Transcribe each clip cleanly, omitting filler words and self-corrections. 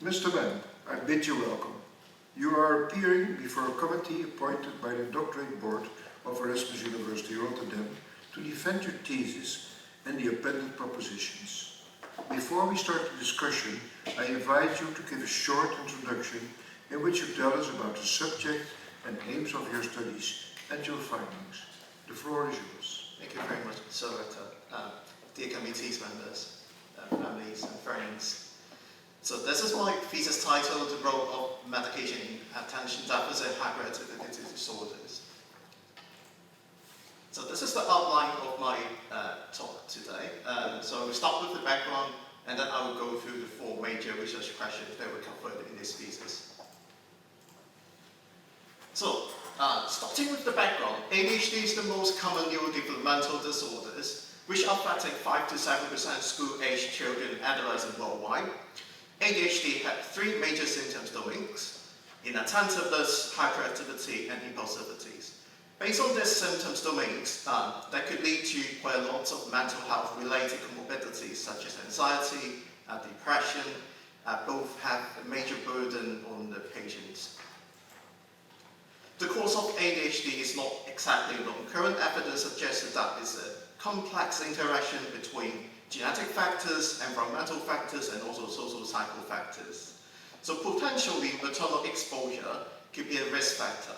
Mr. Mann, I bid you welcome. You are appearing before a committee appointed by the Doctorate Board of Erasmus University Rotterdam to defend your thesis and the appended propositions. Before we start the discussion, I invite you to give a short introduction in which you tell us about the subject and aims of your studies and your findings. The floor is yours. Thank you very much, Sir Rector, dear committee's members, families and friends. So this is my thesis titled, The Role of Medication in Attention Deficit Hyperactivity Disorders. So this is the outline of my talk today. So we'll start with the background, and then I will go through the four major research questions that were covered in this thesis. So, starting with the background, ADHD is the most common neurodevelopmental disorders, which are affecting 5 to 7% school-aged children and adolescents worldwide. ADHD had three major symptoms domains: inattentiveness, hyperactivity, and impulsivities. Based on these symptoms domains, that could lead to quite a lot of mental health related comorbidities such as anxiety, depression. Both have a major burden on the patients. The cause of ADHD is not exactly known. Current evidence suggests that it's a complex interaction between genetic factors, environmental factors, and also social cycle factors. So potentially maternal exposure could be a risk factor.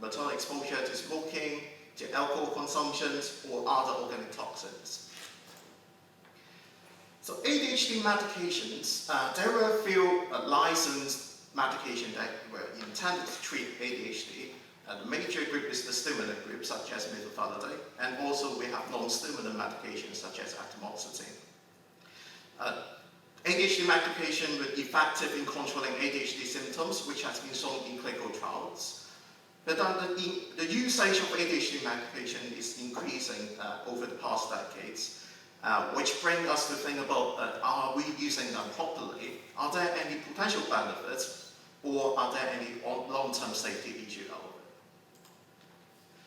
Maternal exposure to smoking, to alcohol consumption, or other organic toxins. So ADHD medications, there were a few licensed medications that were intended to treat ADHD. The major group is the stimulant group, such as methylphenidate, and also we have non-stimulant medications such as atomoxetine. ADHD medication were effective in controlling ADHD symptoms, which has been shown in clinical trials. But the usage of ADHD medication is increasing over the past decades, which brings us to think about, are we using them properly? Are there any potential benefits, or are there any long-term safety issues out of it?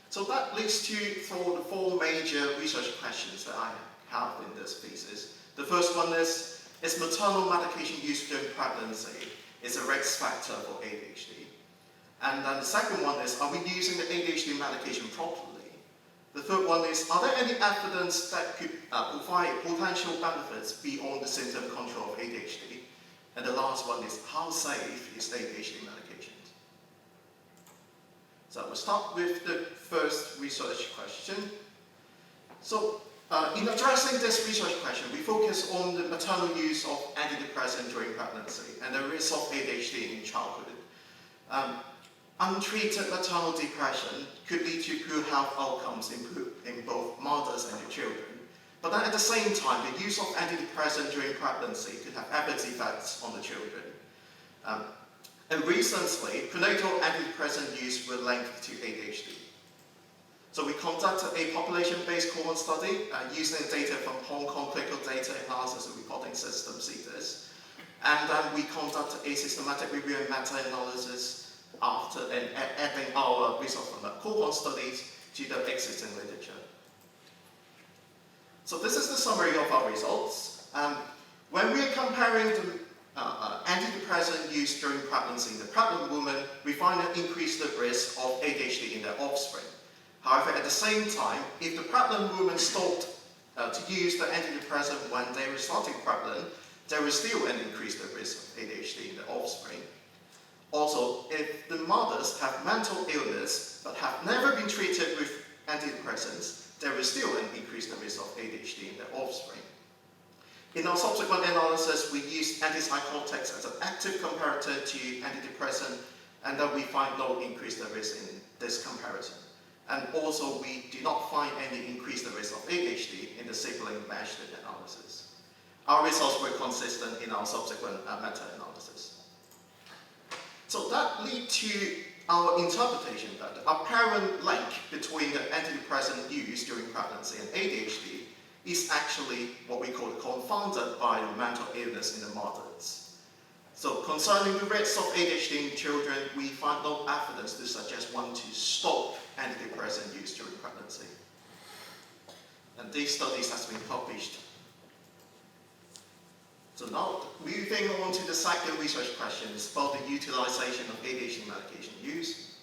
So that leads to the four major research questions that I have in this thesis. The first one is maternal medication use during pregnancy is a risk factor for ADHD? And then the second one is, are we using the ADHD medication properly? The third one is, are there any evidence that could provide potential benefits beyond the symptom control of ADHD? And the last one is, how safe is ADHD medication? So we'll start with the first research question. So in addressing this research question, we focus on the maternal use of antidepressant during pregnancy and the risk of ADHD in childhood. Untreated maternal depression could lead to poor health outcomes in both mothers and their children. But then at the same time, the use of antidepressant during pregnancy could have adverse effects on the children. And recently, prenatal antidepressant use were linked to ADHD. So we conducted a population-based cohort study using data from Hong Kong Clinical Data Analysis and Reporting System, CDIS. And then we conducted a systematic review and meta-analysis after adding our results from the cohort studies to the existing literature. So this is the summary of our results. When we are comparing the antidepressant use during pregnancy in the pregnant woman, we find an increased risk of ADHD in their offspring. However, at the same time, if the pregnant woman stopped to use the antidepressant when they were starting pregnant, there was still an increased risk of ADHD in the offspring. Also, if the mothers have mental illness but have never been treated with antidepressants, there is still an increased risk of ADHD in their offspring. In our subsequent analysis, we used antipsychotics as an active comparator to antidepressant, and then we find no increased risk in this comparison. And also, we do not find any increased risk of ADHD in the sibling matched analysis. Our results were consistent in our subsequent meta-analysis. So that leads to our interpretation that the apparent link between the antidepressant use during pregnancy and ADHD is actually what we call confounded by mental illness in the mothers. So concerning the rates of ADHD in children, we find no evidence to suggest one to stop antidepressant use during pregnancy. And these studies have been published So now, moving on to the second research question is about the utilization of ADHD medication use.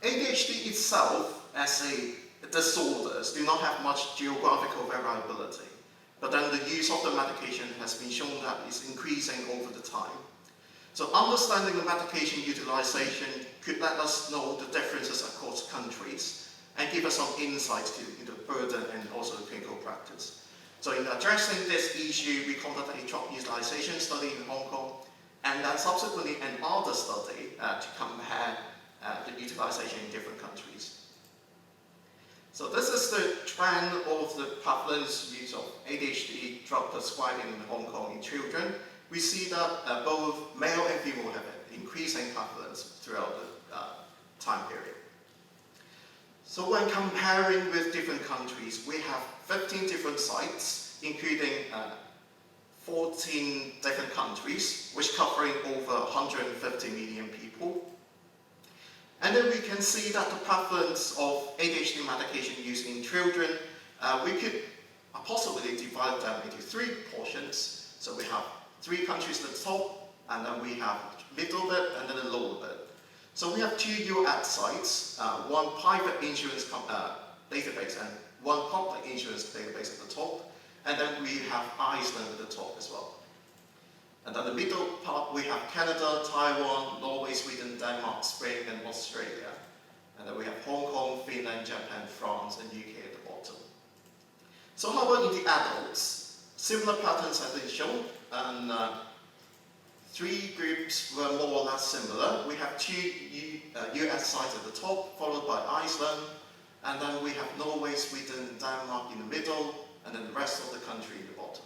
ADHD itself, as a disorder, do not have much geographical variability, but then the use of the medication has been shown that it's increasing over the time. So understanding the medication utilization could let us know the differences across countries and give us some insights into burden and also the clinical practice. So in addressing this issue, we conducted a drug utilization study in Hong Kong, and then subsequently another study to compare the utilization in different countries. So this is the trend of the prevalence use of ADHD drug prescribing in Hong Kong in children. We see that both male and female have an increasing prevalence throughout the time period. So when comparing with different countries, we have 15 different sites, including 14 different countries, which covering over 150 million people. And then we can see that the prevalence of ADHD medication use in children, we could possibly divide them into three portions. So we have three countries at the top, and then we have middle bit, and then the lower bit. So we have two US sites, one private insurance database and one public insurance database at the top, and then we have Iceland at the top as well. And then the middle part, we have Canada, Taiwan, Norway, Sweden, Denmark, Spain, and Australia. And then we have Hong Kong, Finland, Japan, France, and UK at the bottom. So how about in the adults? Similar patterns have been shown, and three groups were more or less similar. We have two US sites at the top, followed by Iceland, and then we have Norway, Sweden, Denmark in the middle, and then the rest of the country in the bottom.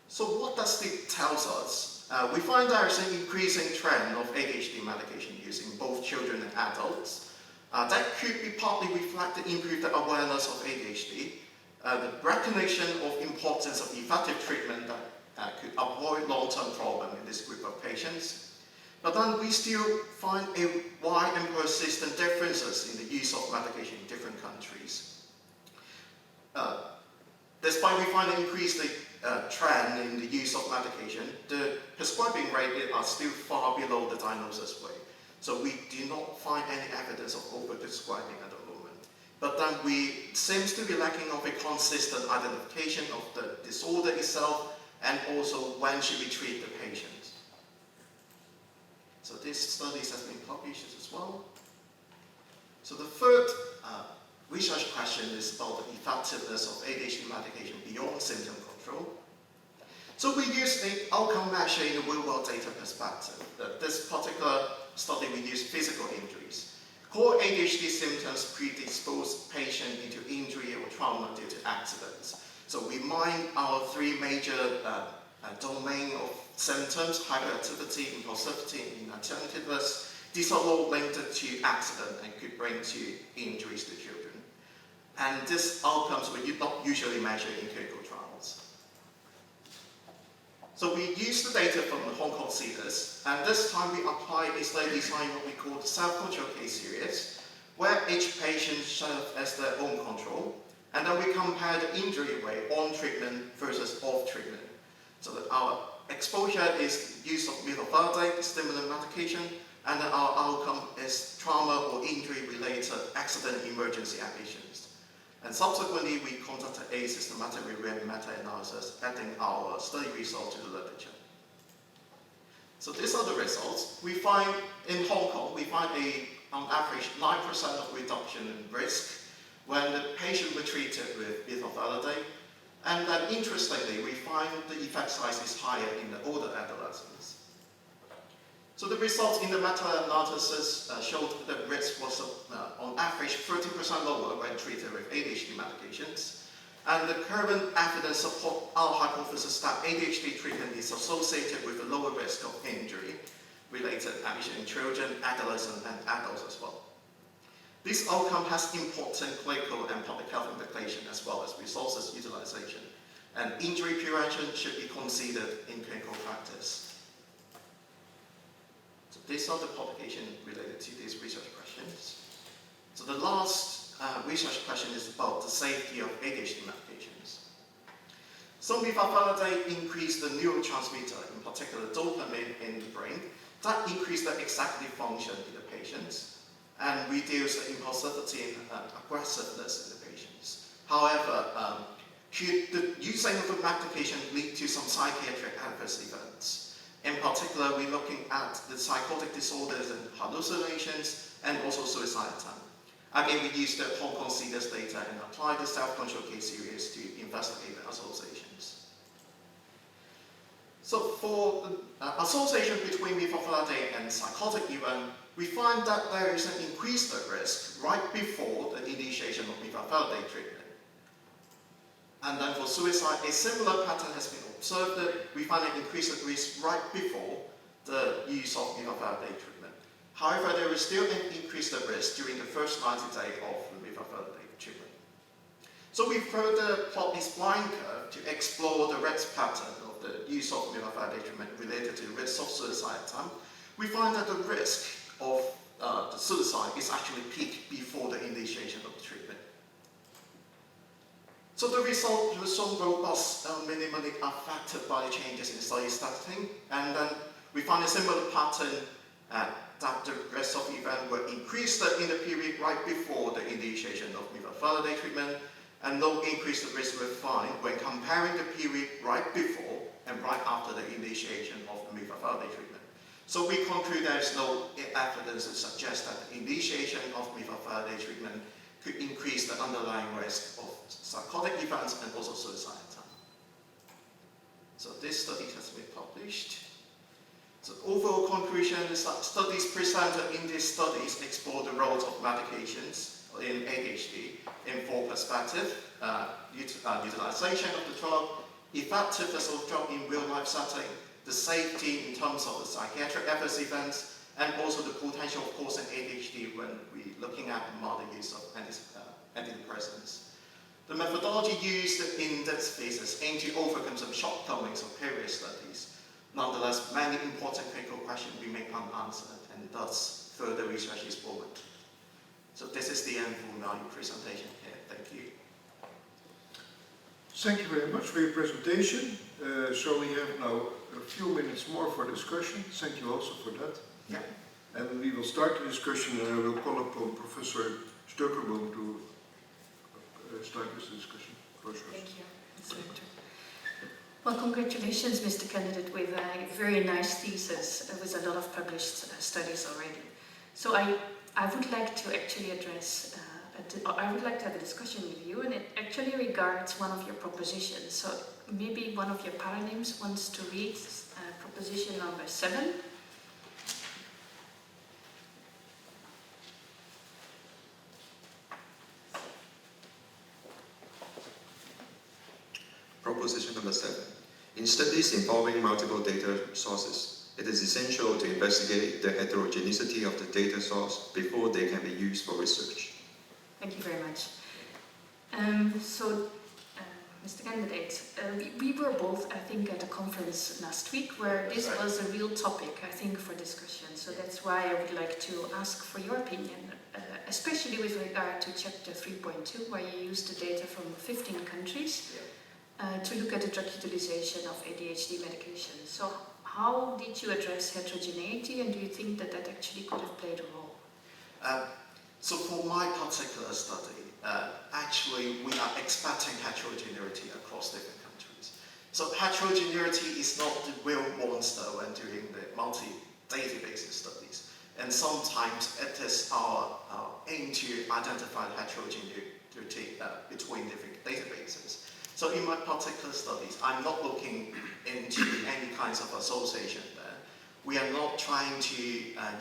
So what does this tell us? We find there is an increasing trend of ADHD medication use in both children and adults. That could be partly reflected in improved awareness of ADHD, the recognition of importance of effective treatment that could avoid long-term problem in this group of patients. But then we still find a wide and persistent differences in the use of medication in different countries. Despite we find an increased trend in the use of medication, the prescribing rate are still far below the diagnosis rate. So we do not find any evidence of over-prescribing at the moment. But then we seems to be lacking of a consistent identification of the disorder itself, and also when should we treat the patients. So this studies has been published as well. So the third research question is about the effectiveness of ADHD medication beyond symptom control. So we use an outcome measure in the real-world data perspective. This particular study we use physical injuries. Core ADHD symptoms predispose patient into injury or trauma due to accidents. So we mind our three major domain of symptoms: hyperactivity, impulsivity, and inattentiveness. These are all linked to accident and could bring to injuries to children. And these outcomes we not usually measure in clinical trials. So we use the data from the Hong Kong CIDS, and this time we apply a study design what we call the self-control case series, where each patient serves as their own control, and then we compare the injury rate on treatment versus off treatment. So that our exposure is use of methylphenidate, stimulant medication, and then our outcome is trauma or injury-related accident emergency admissions. And subsequently, we conducted a systematic review and meta-analysis, adding our study results to the literature. So these are the results. We find in Hong Kong, we find on average 9% of reduction in risk when the patient were treated with methylphenidate. And then interestingly, we find the effect size is higher in the older adolescents. So the results in the meta-analysis showed that the risk was on average 30% lower when treated with ADHD medications. And the current evidence support our hypothesis that ADHD treatment is associated with a lower risk of injury-related admission in children, adolescents, and adults as well. This outcome has important clinical and public health implications as well as resources utilization. And injury prevention should be considered in clinical practice. So these are the publications related to these research questions. So the last research question is about the safety of ADHD medications. So methylphenidate increased the neurotransmitter, in particular dopamine in the brain. That increased the executive function in the patients and reduced the impulsivity and aggressiveness in the patients. However, could the using of the medication lead to some psychiatric adverse events? In particular, we're looking at the psychotic disorders and hallucinations and also suicide attempt. Again, we used the Hong Kong CDIS data and applied the self-control case series to investigate the associations. So for the association between methylphenidate and psychotic event, we find that there is an increased risk right before the initiation of methylphenidate treatment. And then for suicide, a similar pattern has been observed. We find an increased risk right before the use of methylphenidate treatment. However, there is still an increased risk during the first 90 days of the methylphenidate treatment. So we further plot this blind curve to explore the risk pattern of the use of methylphenidate treatment related to the risk of suicide attempt. We find that the risk of the suicide is actually peaked before the initiation of the treatment. So the result was so robust and minimally affected by changes in study setting, and then we find a similar pattern that the risk of event were increased in the period right before the initiation of methylphenidate treatment, and no increased risk were found when comparing the period right before and right after the initiation of the methylphenidate treatment. So we conclude there is no evidence to suggest that the initiation of methylphenidate treatment could increase the underlying risk of psychotic events and also suicide attempt. So this study has been published. So overall conclusion is that studies presented in these studies explore the roles of medications in ADHD in four perspectives: utilization of the drug, effectiveness of the drug in real-life setting, the safety in terms of the psychiatric adverse events, and also the potential of causing ADHD when we're looking at the mild use of antidepressants. The methodology used in this phases aim to overcome some shortcomings of previous studies. Nonetheless, many important critical questions remain unanswered, and thus further research is warranted. So this is the end for my presentation here. Thank you. Thank you very much for your presentation. So we have now a few minutes more for discussion. Thank you also for that. Yeah. And we will start the discussion, and I will call upon Professor Sturkenboom to start this discussion. Thank you, Mr. Rector. Well, congratulations, Mr. Candidate, with a very nice thesis with a lot of published studies already. So I would like to actually address, I would like to have a discussion with you, and it actually regards one of your propositions. So maybe one of your paranames wants to read proposition number 7. Proposition number 7. In studies involving multiple data sources, it is essential to investigate the heterogeneity of the data source before they can be used for research. Thank you very much. Mr. Candidate, we were both, I think, at a conference last week where this was a real topic, I think, for discussion. So that's why I would like to ask for your opinion, especially with regard to chapter 3.2, where you used the data from 15 countries. To look at the drug utilization of ADHD medication. So how did you address heterogeneity, and do you think that that actually could have played a role? So for my particular study, actually we are expecting heterogeneity across different countries. So heterogeneity is not the real monster when doing the multi-database studies. And sometimes it is our aim to identify heterogeneity between different databases. So in my particular studies, I'm not looking into any kinds of association there. We are not trying to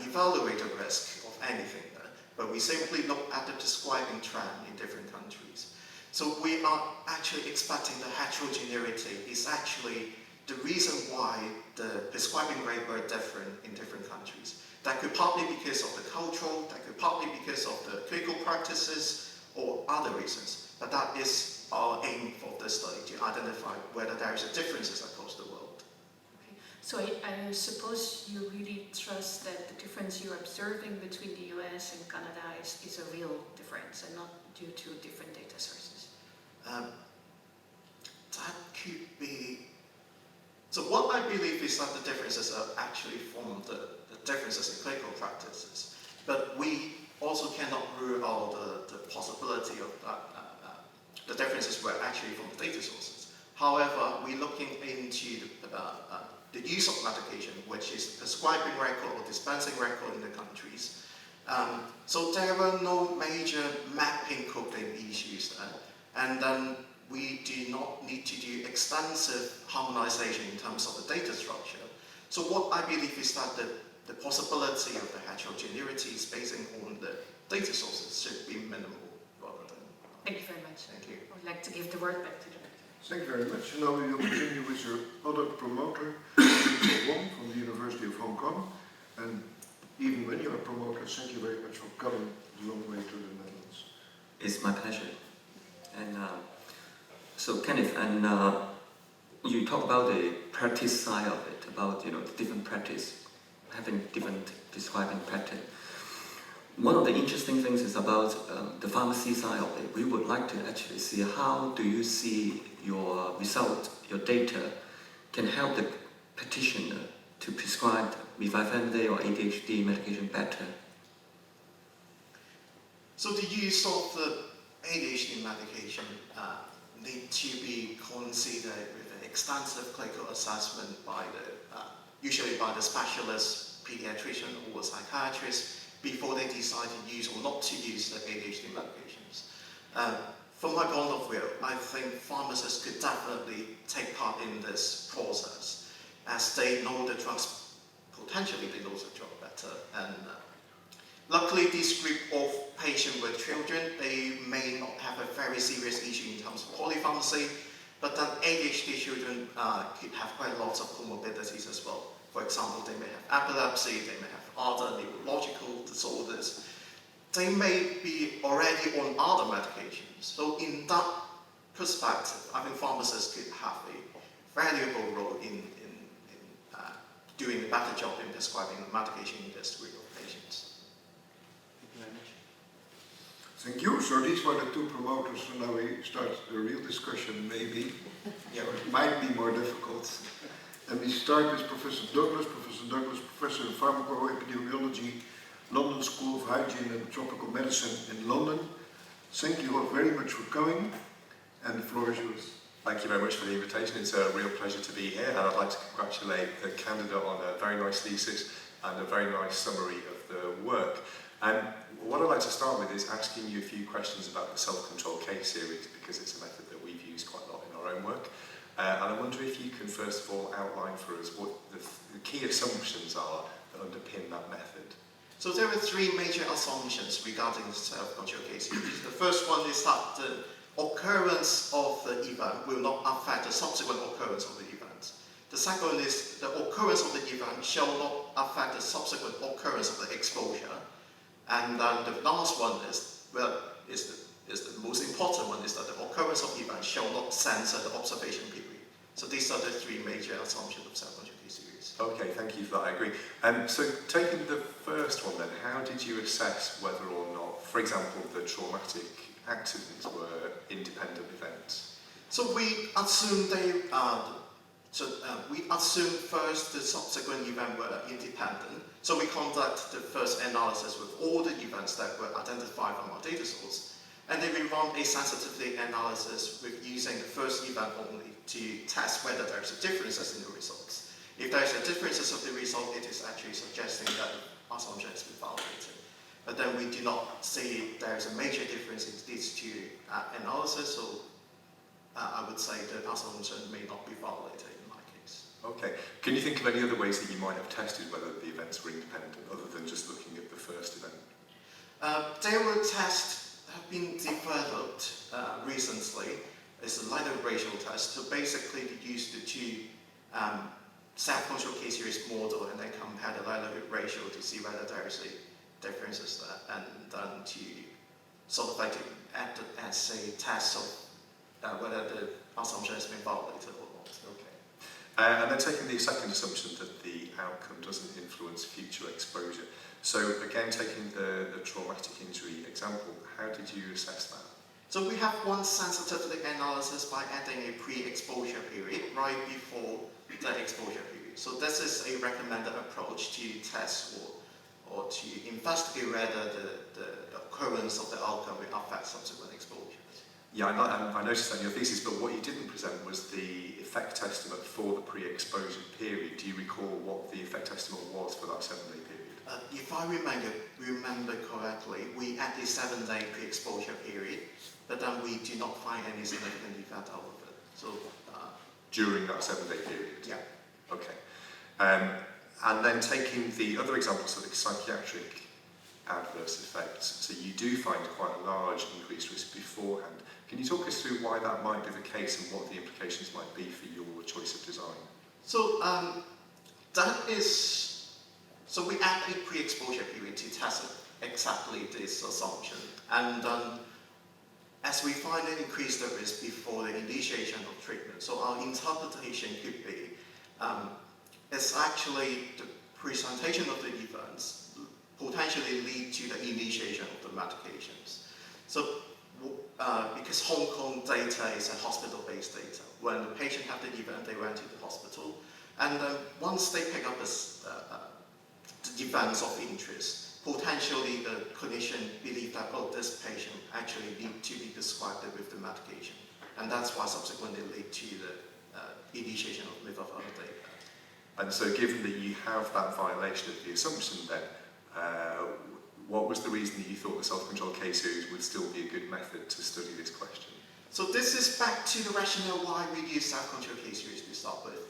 evaluate the risk of anything there, but we simply look at the prescribing trend in different countries. So we are actually expecting the heterogeneity is actually the reason why the prescribing rate were different in different countries. That could partly because of the cultural, that could partly because of the clinical practices or other reasons, but that is our aim for this study, to identify whether there is differences across the world. Okay. So I suppose you really trust that the difference you're observing between the US and Canada is a real difference and not due to different data sources? that could be. So what I believe is that the differences are actually from the differences in clinical practices, but we also cannot rule out the possibility of the differences were actually from the data sources. However, we're looking into the use of medication, which is prescribing record or dispensing record in the countries. So there were no major mapping coding issues there. And then we do not need to do extensive harmonization in terms of the data structure. So what I believe is that the possibility of the heterogeneity spacing on the data sources should be minimal rather than. Thank you very much. Thank you. I would like to give the word back to the director. Thank you very much. And now we will continue with your other promoter, Wong from the University of Hong Kong. And even when you are a promoter, thank you very much for coming the long way to the Netherlands. It's my pleasure. And so Kenneth, and you talk about the practice side of it, about the different practice, having different prescribing pattern. One of the interesting things is about the pharmacy side of it. We would like to actually see how do you see your result, your data, can help the practitioner to prescribe Vivifemday or ADHD medication better. So the use of the ADHD medication need to be considered with an extensive clinical assessment by usually by the specialist, pediatrician or psychiatrist before they decide to use or not to use the ADHD medications. From my point of view, I think pharmacists could definitely take part in this process as they know the drugs, potentially they know the drug better. And luckily this group of patients with children, they may not have a very serious issue in terms of polypharmacy, but then ADHD children could have quite lots of comorbidities as well. For example, they may have epilepsy, they may have other neurological disorders. They may be already on other medications. So in that perspective, I think pharmacists could have a valuable role in doing a better job in prescribing the medication in this group of patients. Thank you very much. Thank you. So these were the two promoters, and now we start the real discussion, maybe. Yeah, it might be more difficult. And we start with Professor Douglas, Professor of Pharmacoepidemiology, London School of Hygiene and Tropical Medicine in London. Thank you all very much for coming, and the floor is yours. Thank you very much for the invitation. It's a real pleasure to be here, and I'd like to congratulate the candidate on a very nice thesis and a very nice summary of the work. And what I'd like to start with is asking you a few questions about the self-control case series, because it's a method that we've used quite a lot in our own work. And I wonder if you can first of all outline for us what the key assumptions are that underpin that method. So there are three major assumptions regarding the self-control case series. The first one is that the occurrence of the event will not affect the subsequent occurrence of the event. The second is the occurrence of the event shall not affect the subsequent occurrence of the exposure. And then the last one is, well, is the most important one, is that the occurrence of the event shall not censor the observation period. So these are the three major assumptions of self-control case series. Okay, thank you for that, I agree. So taking the first one then, how did you assess whether or not, for example, the traumatic accidents were independent events? So we assume we assume first the subsequent events were independent. So we conduct the first analysis with all the events that were identified from our data source. And then we run a sensitivity analysis with using the first event only to test whether there's a differences in the results. If there's a differences of the result, it is actually suggesting that the assumption has been validated. But then we do not see there's a major difference in these two analysis, so I would say the assumption may not be validated in my case. Okay. Can you think of any other ways that you might have tested whether the events were independent, other than just looking at the first event? There were tests that have been developed recently. It's a linear ratio test. So basically, they use the two self-control case series model and then compare the linear ratio to see whether there is a differences there, and then to sort of like act as a test of whether the assumption has been validated or not. Okay. And then taking the second assumption that the outcome doesn't influence future exposure. So again, taking the traumatic injury example, how did you assess that? So we have one sensitivity analysis by adding a pre-exposure period right before the exposure period. So this is a recommended approach to test or to investigate whether the occurrence of the outcome will affect subsequent exposures. Yeah, I noticed that in your thesis, but what you didn't present was the effect estimate for the pre-exposure period. Do you recall what the effect estimate was for that 7-day period? If I remember correctly, we had a 7-day pre-exposure period, but then we do not find any significant effect out of it. So during that 7-day period? Yeah. Okay. And then taking the other examples of the psychiatric adverse effects, so you do find quite a large increased risk beforehand. Can you talk us through why that might be the case and what the implications might be for your choice of design? So so we add a pre-exposure period to test exactly this assumption, and as we find an increased risk before the initiation of treatment, so our interpretation could be it's actually the presentation of the events potentially lead to the initiation of the medications. So because Hong Kong data is a hospital-based data, when the patient had the event, they went to the hospital, and once they pick up the events of interest, potentially the clinician believe that, oh, this patient actually need to be prescribed with the medication, and that's why subsequently lead to the initiation of mifepristone. And so given that you have that violation of the assumption then, what was the reason that you thought the self-control case series would still be a good method to study this question? So this is back to the rationale why we use self-control case series to start with.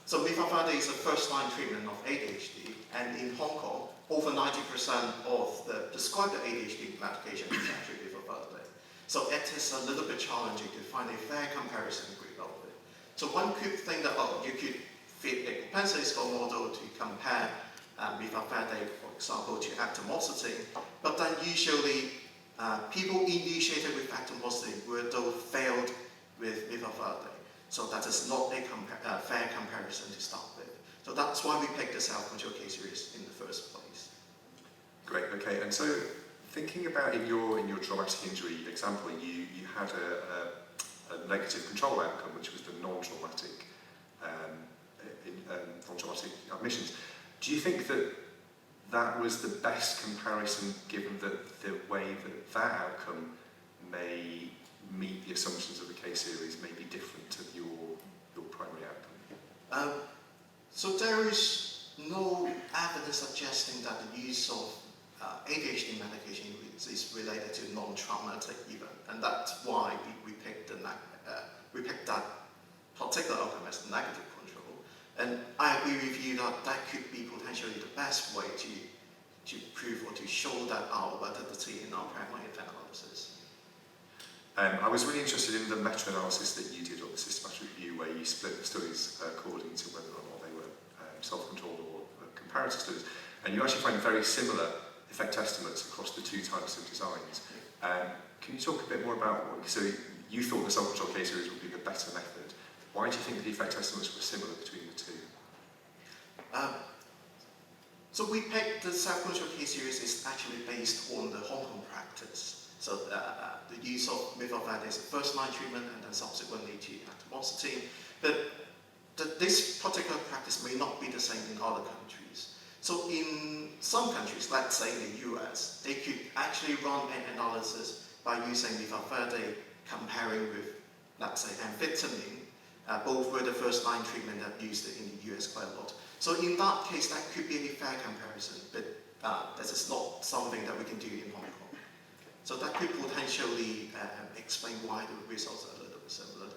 So mifepristone is a first-line treatment of ADHD, and in Hong Kong, over 90% of the prescribed ADHD medication is actually mifepristone. So it is a little bit challenging to find a fair comparison group of it. So one could think that, oh, you could fit a propensity score model to compare mifepristone, for example, to atomoxetine, but then usually people initiated with atomoxetine were though failed with mifepristone. So that is not a fair comparison to start with. So that's why we picked the self-control case series in the first place. Great, okay, and so thinking about in your traumatic injury example, you had a negative control outcome, which was the non-traumatic admissions. Do you think that was the best comparison, given that the way that outcome may meet the assumptions of the case series may be different to your primary outcome? So there is no evidence suggesting that the use of ADHD medication is related to non-traumatic event, and that's why we picked that particular outcome as negative control. And I agree with you that that could be potentially the best way to prove or to show that our validity in our primary analysis. I was really interested in the meta-analysis that you did on the systematic review, where you split the studies according to whether or not they were self-controlled or comparator studies, and you actually find very similar effect estimates across the two types of designs. Can you talk a bit more about so you thought the self-control case series would be the better method. Why do you think the effect estimates were similar between the two? So we picked the self-control case series is actually based on the Hong Kong practice. So the use of mifepristone is a first-line treatment and then subsequently to atomoxetine. But this particular practice may not be the same in other countries. So in some countries, let's say in the US, they could actually run an analysis by using mifepristone comparing with, let's say, amphetamine. Both were the first-line treatment that used it in the US quite a lot. So in that case, that could be a fair comparison, but this is not something that we can do in Hong Kong. So that could potentially explain why the results are a little bit similar.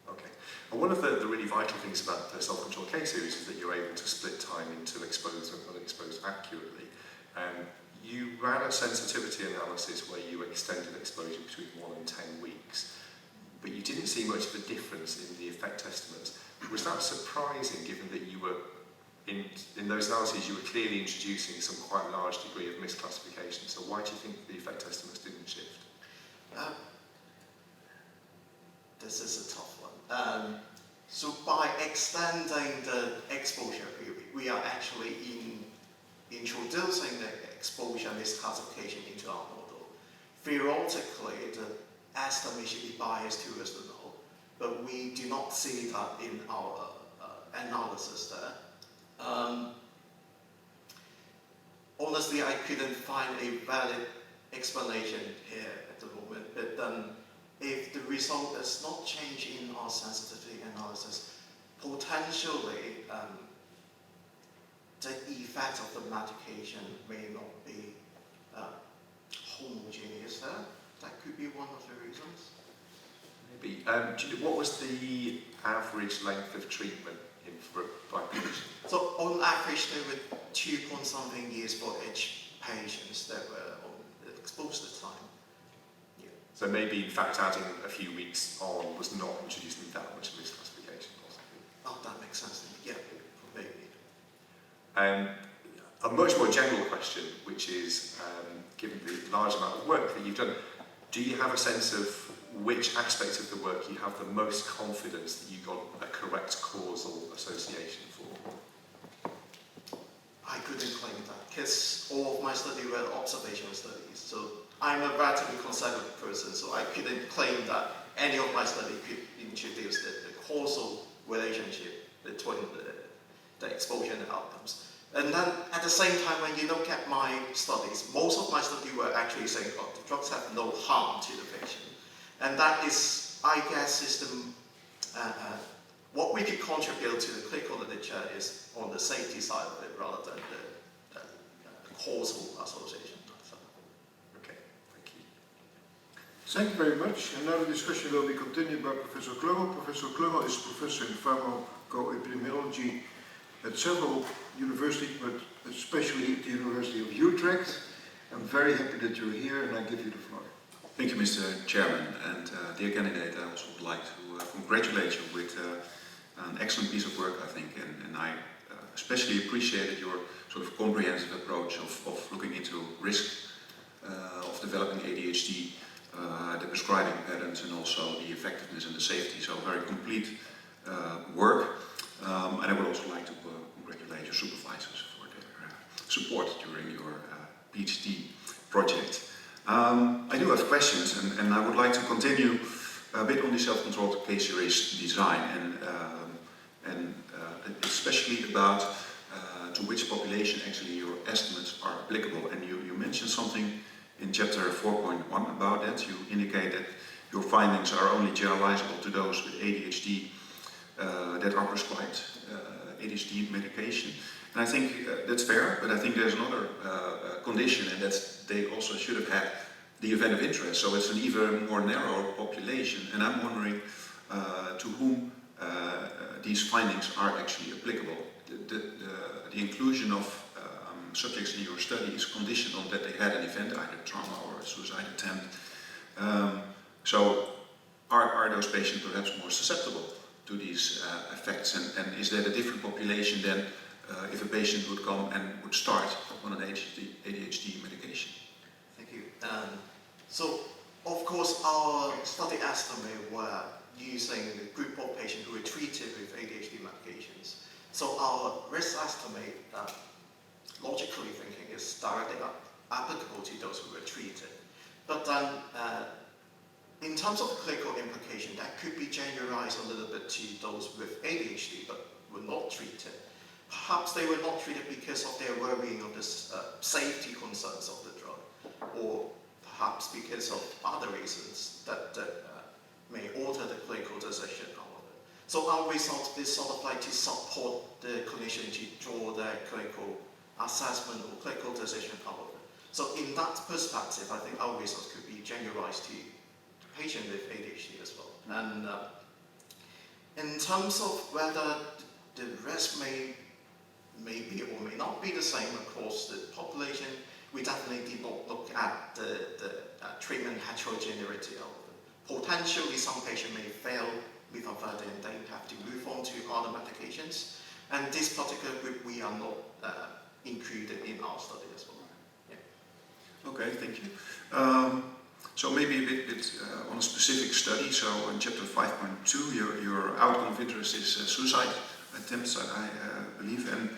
Okay. And one of the really vital things about the self-control case series is that you're able to split time into exposed and unexposed accurately. You ran a sensitivity analysis where you extended exposure between 1 and 10 weeks, but you didn't see much of a difference in the effect estimates. Was that surprising, given that you were, in those analyses, you were clearly introducing some quite large degree of misclassification? So why do you think the effect estimates didn't shift? This is a tough one. So by extending the exposure period, we are actually introducing the exposure misclassification into our model. Theoretically, estimate should be biased towards the null, but we do not see that in our analysis there. Honestly, I couldn't find a valid explanation here at the moment, but if the result does not change in our sensitivity analysis, potentially the effect of the medication may not be homogeneous there. That could be one of the reasons. Maybe. What was the average length of treatment by patients? So on average, there were 2-point-something years for each patients that were exposed at the time. Yeah. So maybe, in fact, adding a few weeks on was not introducing that much misclassification, possibly. Oh, that makes sense to me. Yeah, maybe. A much more general question, which is, given the large amount of work that you've done, do you have a sense of which aspects of the work you have the most confidence that you got a correct causal association for? I couldn't claim that, because all of my studies were observational studies. So I'm a relatively conservative person, so I couldn't claim that any of my study could introduce the causal relationship between the exposure and the outcomes. And then at the same time, when you look at my studies, most of my studies were actually saying, oh, the drugs have no harm to the patient. And that is, I guess, is what we could contribute to the clinical literature is on the safety side of it rather than the causal association. Okay, thank you. Thank you very much. And now the discussion will be continued by Professor Klungel. Professor Klungel is professor in pharmacoepidemiology at several universities, but especially at the University of Utrecht. I'm very happy that you're here, and I give you the floor. Thank you, Mr. Chairman, and dear candidate, I also would like to congratulate you with an excellent piece of work, I think, and I especially appreciated your sort of comprehensive approach of looking into risk of developing ADHD, the prescribing patterns, and also the effectiveness and the safety. So very complete work, and I would also like to congratulate your supervisors for their support during your PhD project. I do have questions, and I would like to continue a bit on the self-controlled case series design, and especially about to which population actually your estimates are applicable. And you mentioned something in chapter 4.1 about that. You indicate that your findings are only generalizable to those with ADHD that are prescribed ADHD medication. And I think that's fair, but I think there's another condition, and that's they also should have had the event of interest. So it's an even more narrow population, and I'm wondering to whom these findings are actually applicable. The inclusion of subjects in your study is conditioned on that they had an event, either trauma or a suicide attempt. So are those patients perhaps more susceptible to these effects, and is that a different population than if a patient would come and would start on an ADHD medication? Thank you. So, of course, our study estimate were using the group of patients who were treated with ADHD medications. So our risk estimate, logically thinking, is directly applicable to those who were treated. But then, in terms of the clinical implication, that could be generalized a little bit to those with ADHD but were not treated. Perhaps they were not treated because of their worrying of the safety concerns of the drug, or perhaps because of other reasons that may alter the clinical decision out of it. So our result is sort of like to support the clinician to draw their clinical assessment or clinical decision out of it. So in that perspective, I think our results could be generalized to patients with ADHD as well. And in terms of whether the risk may be or may not be the same across the population, we definitely did not look at the treatment heterogeneity of it. Potentially, some patients may fail with Avada and they have to move on to other medications. And this particular group, we are not included in our study as well. Yeah. Okay, thank you. So maybe a bit on a specific study. So in chapter 5.2, your outcome of interest is suicide attempts, I believe. And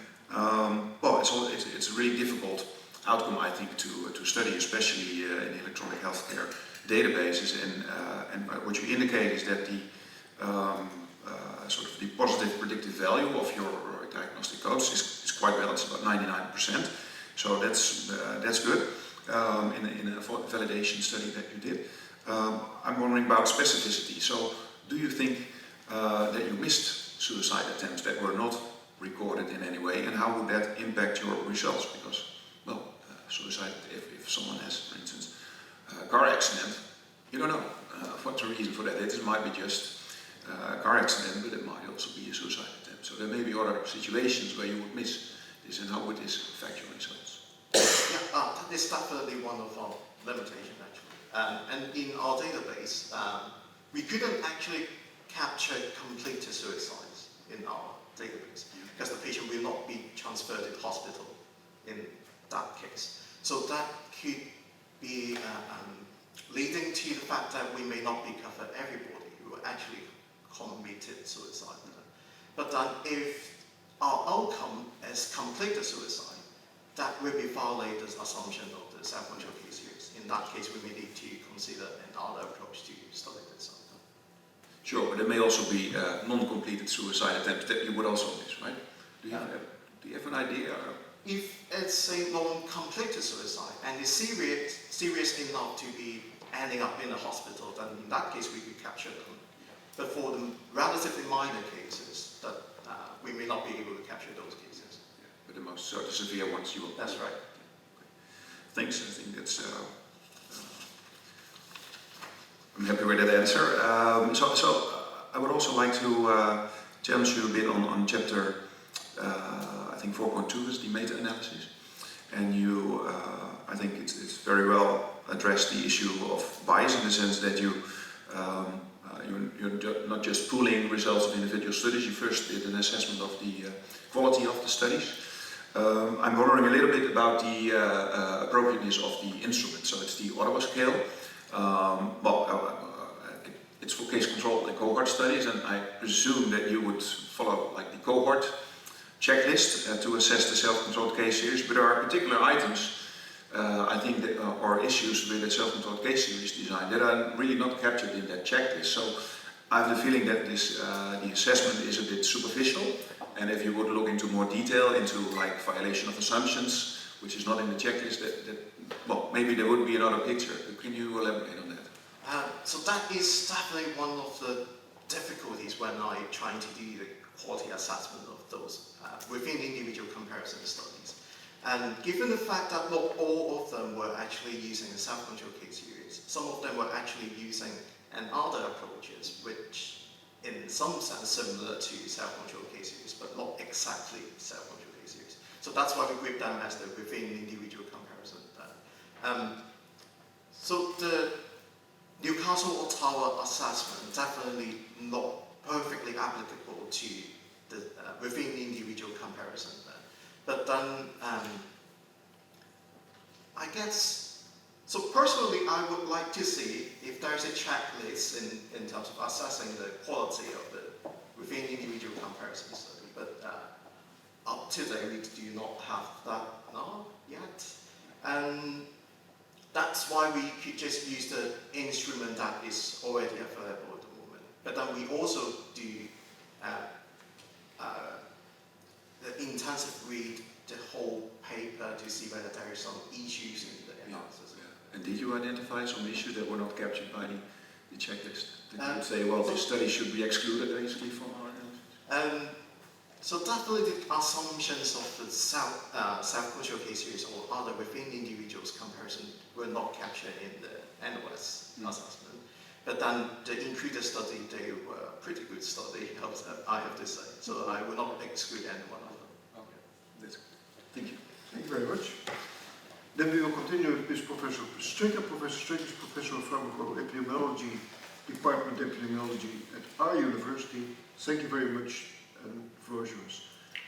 well, it's a really difficult outcome, I think, to study, especially in electronic healthcare. databases, and what you indicate is that the sort of the positive predictive value of your diagnostic codes is quite well. It's about 99%. So that's good in a validation study that you did. I'm wondering about specificity. So do you think that you missed suicide attempts that were not recorded in any way, and how would that impact your results? Because, well, suicide, if someone has, for instance, a car accident, you don't know what's the reason for that. It might be just a car accident, but it might also be a suicide attempt. So there may be other situations where you would miss this, and how would this affect your results? Yeah, that is definitely one of our limitations, actually. And in our database, we couldn't actually capture completed suicides in our database because the patient will not be transferred to the hospital in that case. So that could be leading to the fact that we may not be covered everybody who actually committed suicide. But then if our outcome is completed suicide, that will be violate the assumption of the self-control case series. In that case, we may need to consider another approach to study this. Sure, but there may also be non-completed suicide attempts that you would also miss, right? Do you have an idea? If it's a non-completed suicide and it's serious enough to be ending up in a hospital, then in that case we could capture them. But for the relatively minor cases, that we may not be able to capture those cases. Yeah, but the most severe ones you will. That's right. Thanks. I think that's. I'm happy with that answer. So I would also like to challenge you a bit on chapter, I think 4.2 is the meta-analysis. And you, I think it's very well addressed the issue of bias in the sense that you're not just pooling results of individual studies, you first did an assessment of the quality of the studies. I'm wondering a little bit about the appropriateness of the instrument. So it's the Ottawa scale. It's for case control and cohort studies, and I presume that you would follow like the cohort checklist to assess the self-controlled case series, but there are particular items, I think, that are issues with the self-controlled case series design that are really not captured in that checklist. So I have the feeling that this, the assessment is a bit superficial, and if you would look into more detail into like violation of assumptions, which is not in the checklist, well, maybe there would be another picture. Can you elaborate on that? So that is definitely one of the difficulties when I try to do the quality assessment of those within individual comparison studies. And given the fact that not all of them were actually using a self-control case series, some of them were actually using other approaches, which in some sense similar to self-control case series, but not exactly self-control case series. So that's why we group them as the within individual comparison. So the Newcastle Ottawa assessment definitely not perfectly applicable to the within individual comparison. But then I guess, so personally I would like to see if there's a checklist in terms of assessing the quality of the within individual comparison study. But up to date we do not have that now yet. And that's why we could just use the instrument that is already available at the moment. But then we also do the intensive read the whole paper to see whether there are some issues in the analysis. Yeah. And did you identify some issues that were not captured by the checklist? Did you say, well, this study should be excluded basically from our analysis? So definitely the assumptions of the self-control case series or other within individuals comparison were not captured in the NOS assessment. But then the included study, they were a pretty good study, I have to say. So I will not exclude any one of them. Okay, that's good. Thank you. Thank you very much. Then we will continue with Professor Stricker. Professor Stricker is Professor of Pharmacoepidemiology, Department of Epidemiology at our university. Thank you very much, and the floor is yours.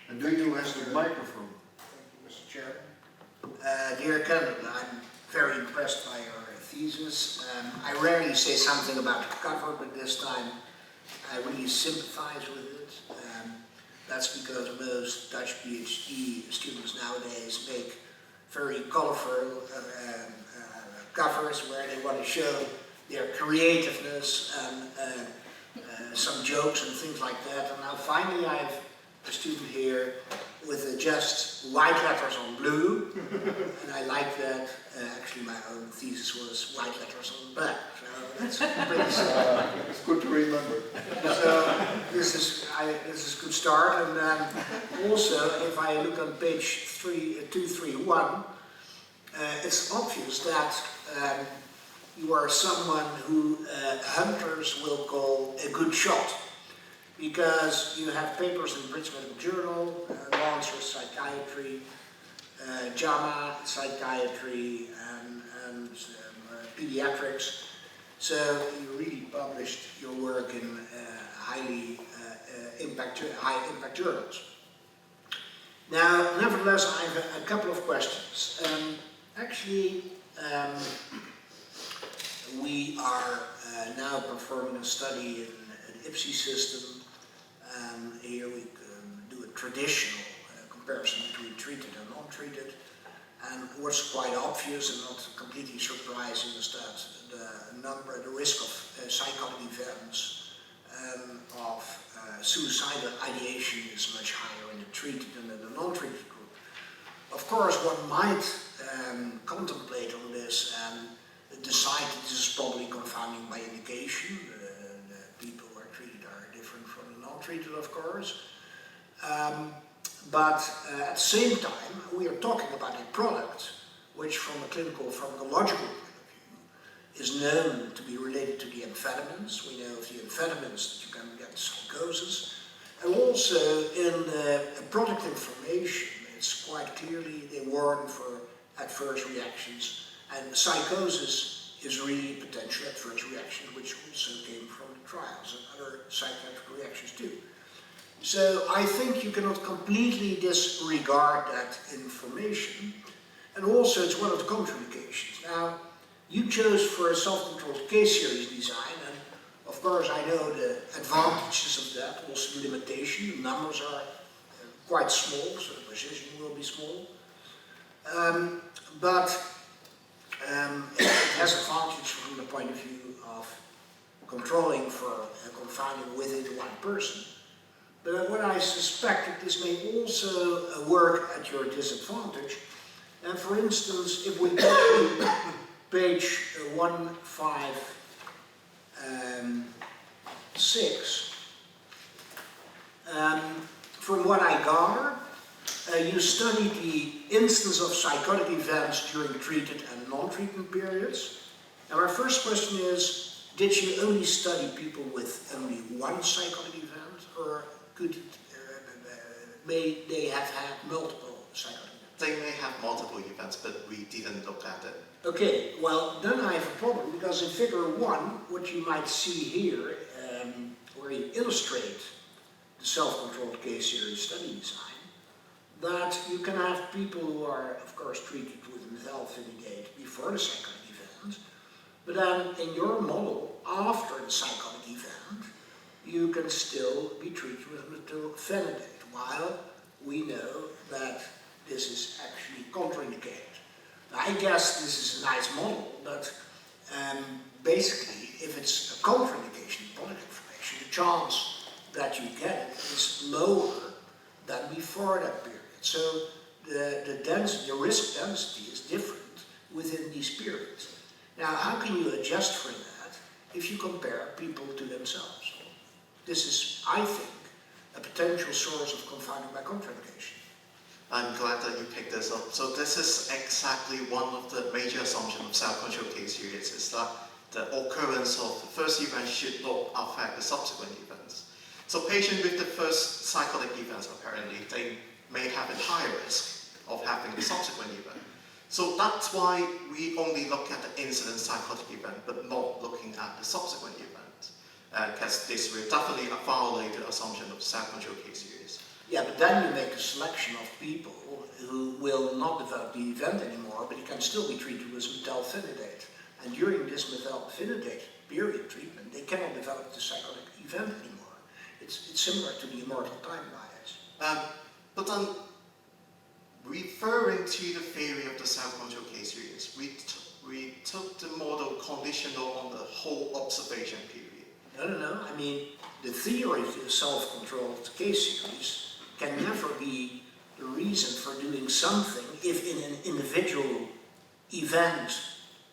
And do you have the microphone? Thank you, Mr. Chairman. Dear candidate, I'm very impressed by your thesis. I rarely say something about the cover, but this time I really sympathize with it. That's because most Dutch PhD students nowadays make very colorful covers where they want to show their creativeness and some jokes and things like that. And now finally I have a student here with just white letters on blue, and I like that. Actually my own thesis was white letters on black, so that's pretty simple. It's good to remember. So this is a good start, and also if I look on page 231, it's obvious that you are someone who hunters will call a good shot, because you have papers in British Medical Journal, Lancet Psychiatry, JAMA Psychiatry, and Pediatrics. So you really published your work in high impact journals. Now, nevertheless, I have a couple of questions. Actually, we are now performing a study in an IPSI system. Here we do a traditional comparison between treated and untreated. And what's quite obvious and not completely surprising is that the risk of psychotic events of suicidal ideation is much higher in the treated than in the non-treated group. Of course, one might contemplate on this and decide that this is probably confounding by indication. The people who are treated are different from the non-treated, of course. But at the same time, we are talking about a product which, from a clinical pharmacological point of view, is known to be related to the amphetamines. We know of the amphetamines that you can get psychosis. And also in the product information, it's quite clearly they warn for adverse reactions. And psychosis is really potential adverse reaction, which also came from the trials and other psychiatric reactions too. So I think you cannot completely disregard that information, and also it's one of the contraindications. Now, you chose for a self-controlled case series design, and of course I know the advantages of that, also the limitation. The numbers are quite small, so the precision will be small. But it has advantages from the point of view of controlling for confining within one person. But what I suspect that this may also work at your disadvantage. And for instance, if we go to page 156, from what I gather, you studied the instance of psychotic events during treated and non-treatment periods. Now our first question is, did you only study people with only one psychotic event, or may they have had multiple psychotic events? They may have multiple events, but we didn't look at it. Okay, well then I have a problem, because in figure 1, what you might see here, where you illustrate the self-controlled case series study design, that you can have people who are, of course, treated with methylphenidate before the psychotic event, but then in your model, after the psychotic event, you can still be treated with methylphenidate, while we know that this is actually contraindicated. Now, I guess this is a nice model, but basically, if it's a contraindication in product information, the chance that you get it is lower than before that period. So the risk density is different within these periods. Now, how can you adjust for that if you compare people to themselves? This is, I think, a potential source of confounding by contraindication. I'm glad that you picked this up. So this is exactly one of the major assumptions of self-control case series, is that the occurrence of the first event should not affect the subsequent events. So patients with the first psychotic events, apparently, they may have a higher risk of having the subsequent event. So that's why we only look at the incident psychotic event, but not looking at the subsequent event. Because this will definitely violate the assumption of self-control case series. Yeah, but then you make a selection of people who will not develop the event anymore, but you can still be treated with methylphenidate. And during this methylphenidate period treatment, they cannot develop the psychotic event anymore. It's similar to the immortal time bias. But then, referring to the theory of the self-control case series, we took the model conditional on the whole observation period. No. I mean, the theory of the self-controlled case series can never be the reason for doing something if in an individual event,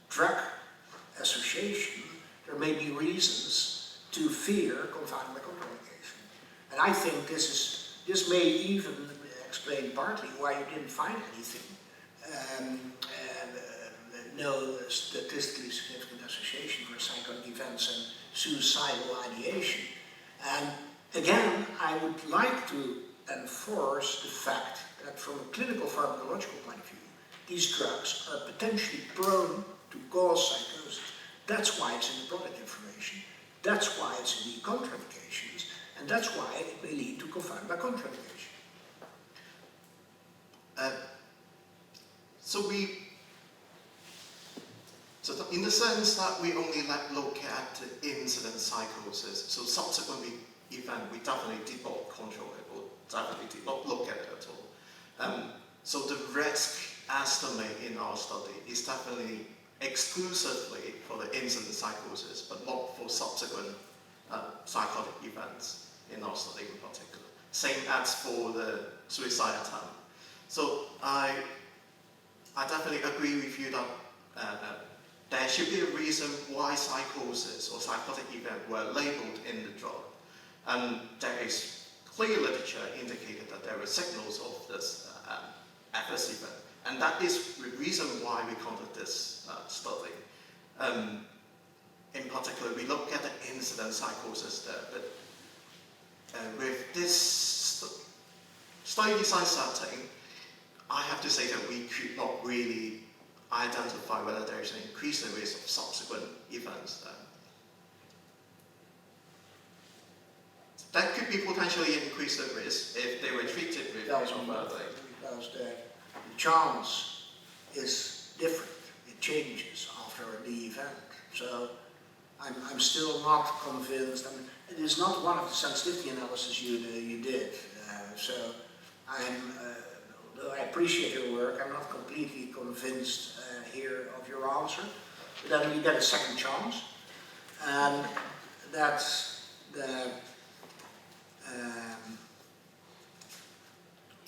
drug association, there may be reasons to fear confounding by contraindication. And I think this may even explain partly why you didn't find anything. No statistically significant association for psychotic events and suicidal ideation. And again, I would like to enforce the fact that from a clinical pharmacological point of view, these drugs are potentially prone to cause psychosis. That's why it's in the product information. That's why it's in the contraindications. And that's why it may lead to confounding by contraindication. So in the sense that we only look at the incident psychosis, so subsequent event, we definitely did not control it, or definitely did not look at it at all. So the risk estimate in our study is definitely exclusively for the incident psychosis, but not for subsequent psychotic events in our study in particular. Same as for the suicide attempt. So I definitely agree with you that there should be a reason why psychosis or psychotic event were labeled in the drug. And there is clear literature indicating that there are signals of this adverse event. And that is the reason why we conduct this study. In particular, we look at the incident psychosis there, but with this study design setting, I have to say that we could not really identify whether there is an increased risk of subsequent events there. That could be potentially increased risk if they were treated with Because the chance is different. It changes after the event. So I'm still not convinced. I mean, it is not one of the sensitivity analyses you did. So though I appreciate your work, I'm not completely convinced here of your answer. But then you get a second chance. And that's the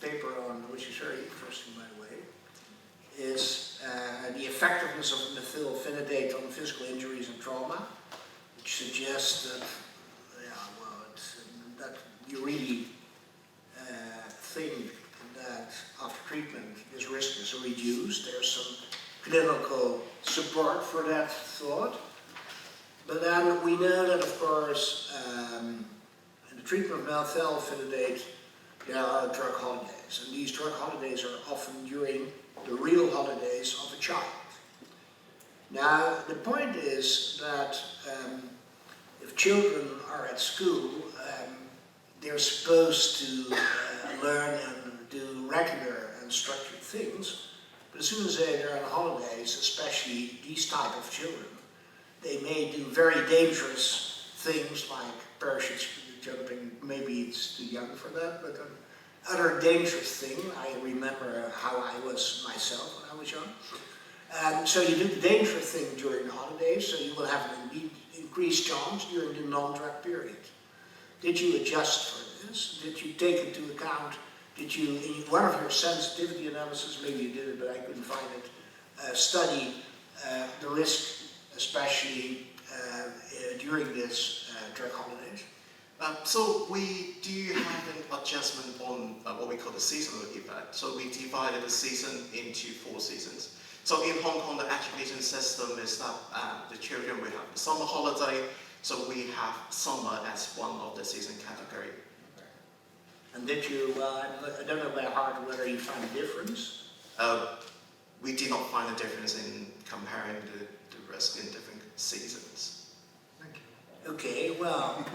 paper on, which is very interesting by the way, is the effectiveness of methylphenidate on physical injuries and trauma, which suggests that, that you really think that after treatment this risk is reduced. There's some clinical support for that thought. But then we know that, of course, in the treatment of methylphenidate, there are drug holidays. And these drug holidays are often during the real holidays of a child. Now, the point is that if children are at school, they're supposed to learn and do regular and structured things. But as soon as they're on holidays, especially these type of children, they may do very dangerous things like parachute jumping. Maybe it's too young for that, but other dangerous thing. I remember how I was myself when I was young. So you do the dangerous thing during the holidays, so you will have an increased chance during the non-drug period. Did you adjust for this? Did you take into account, did you, in one of your sensitivity analysis, maybe you did it, but I couldn't find it, study the risk, especially during this drug holidays? So we do have an adjustment on what we call the seasonal effect. So we divided the season into 4 seasons. So in Hong Kong, the education system is that the children will have the summer holiday, so we have summer as one of the season category. And did you, I don't know by heart whether you found a difference? We did not find a difference in comparing the risk in different seasons. Thank you. Okay, well,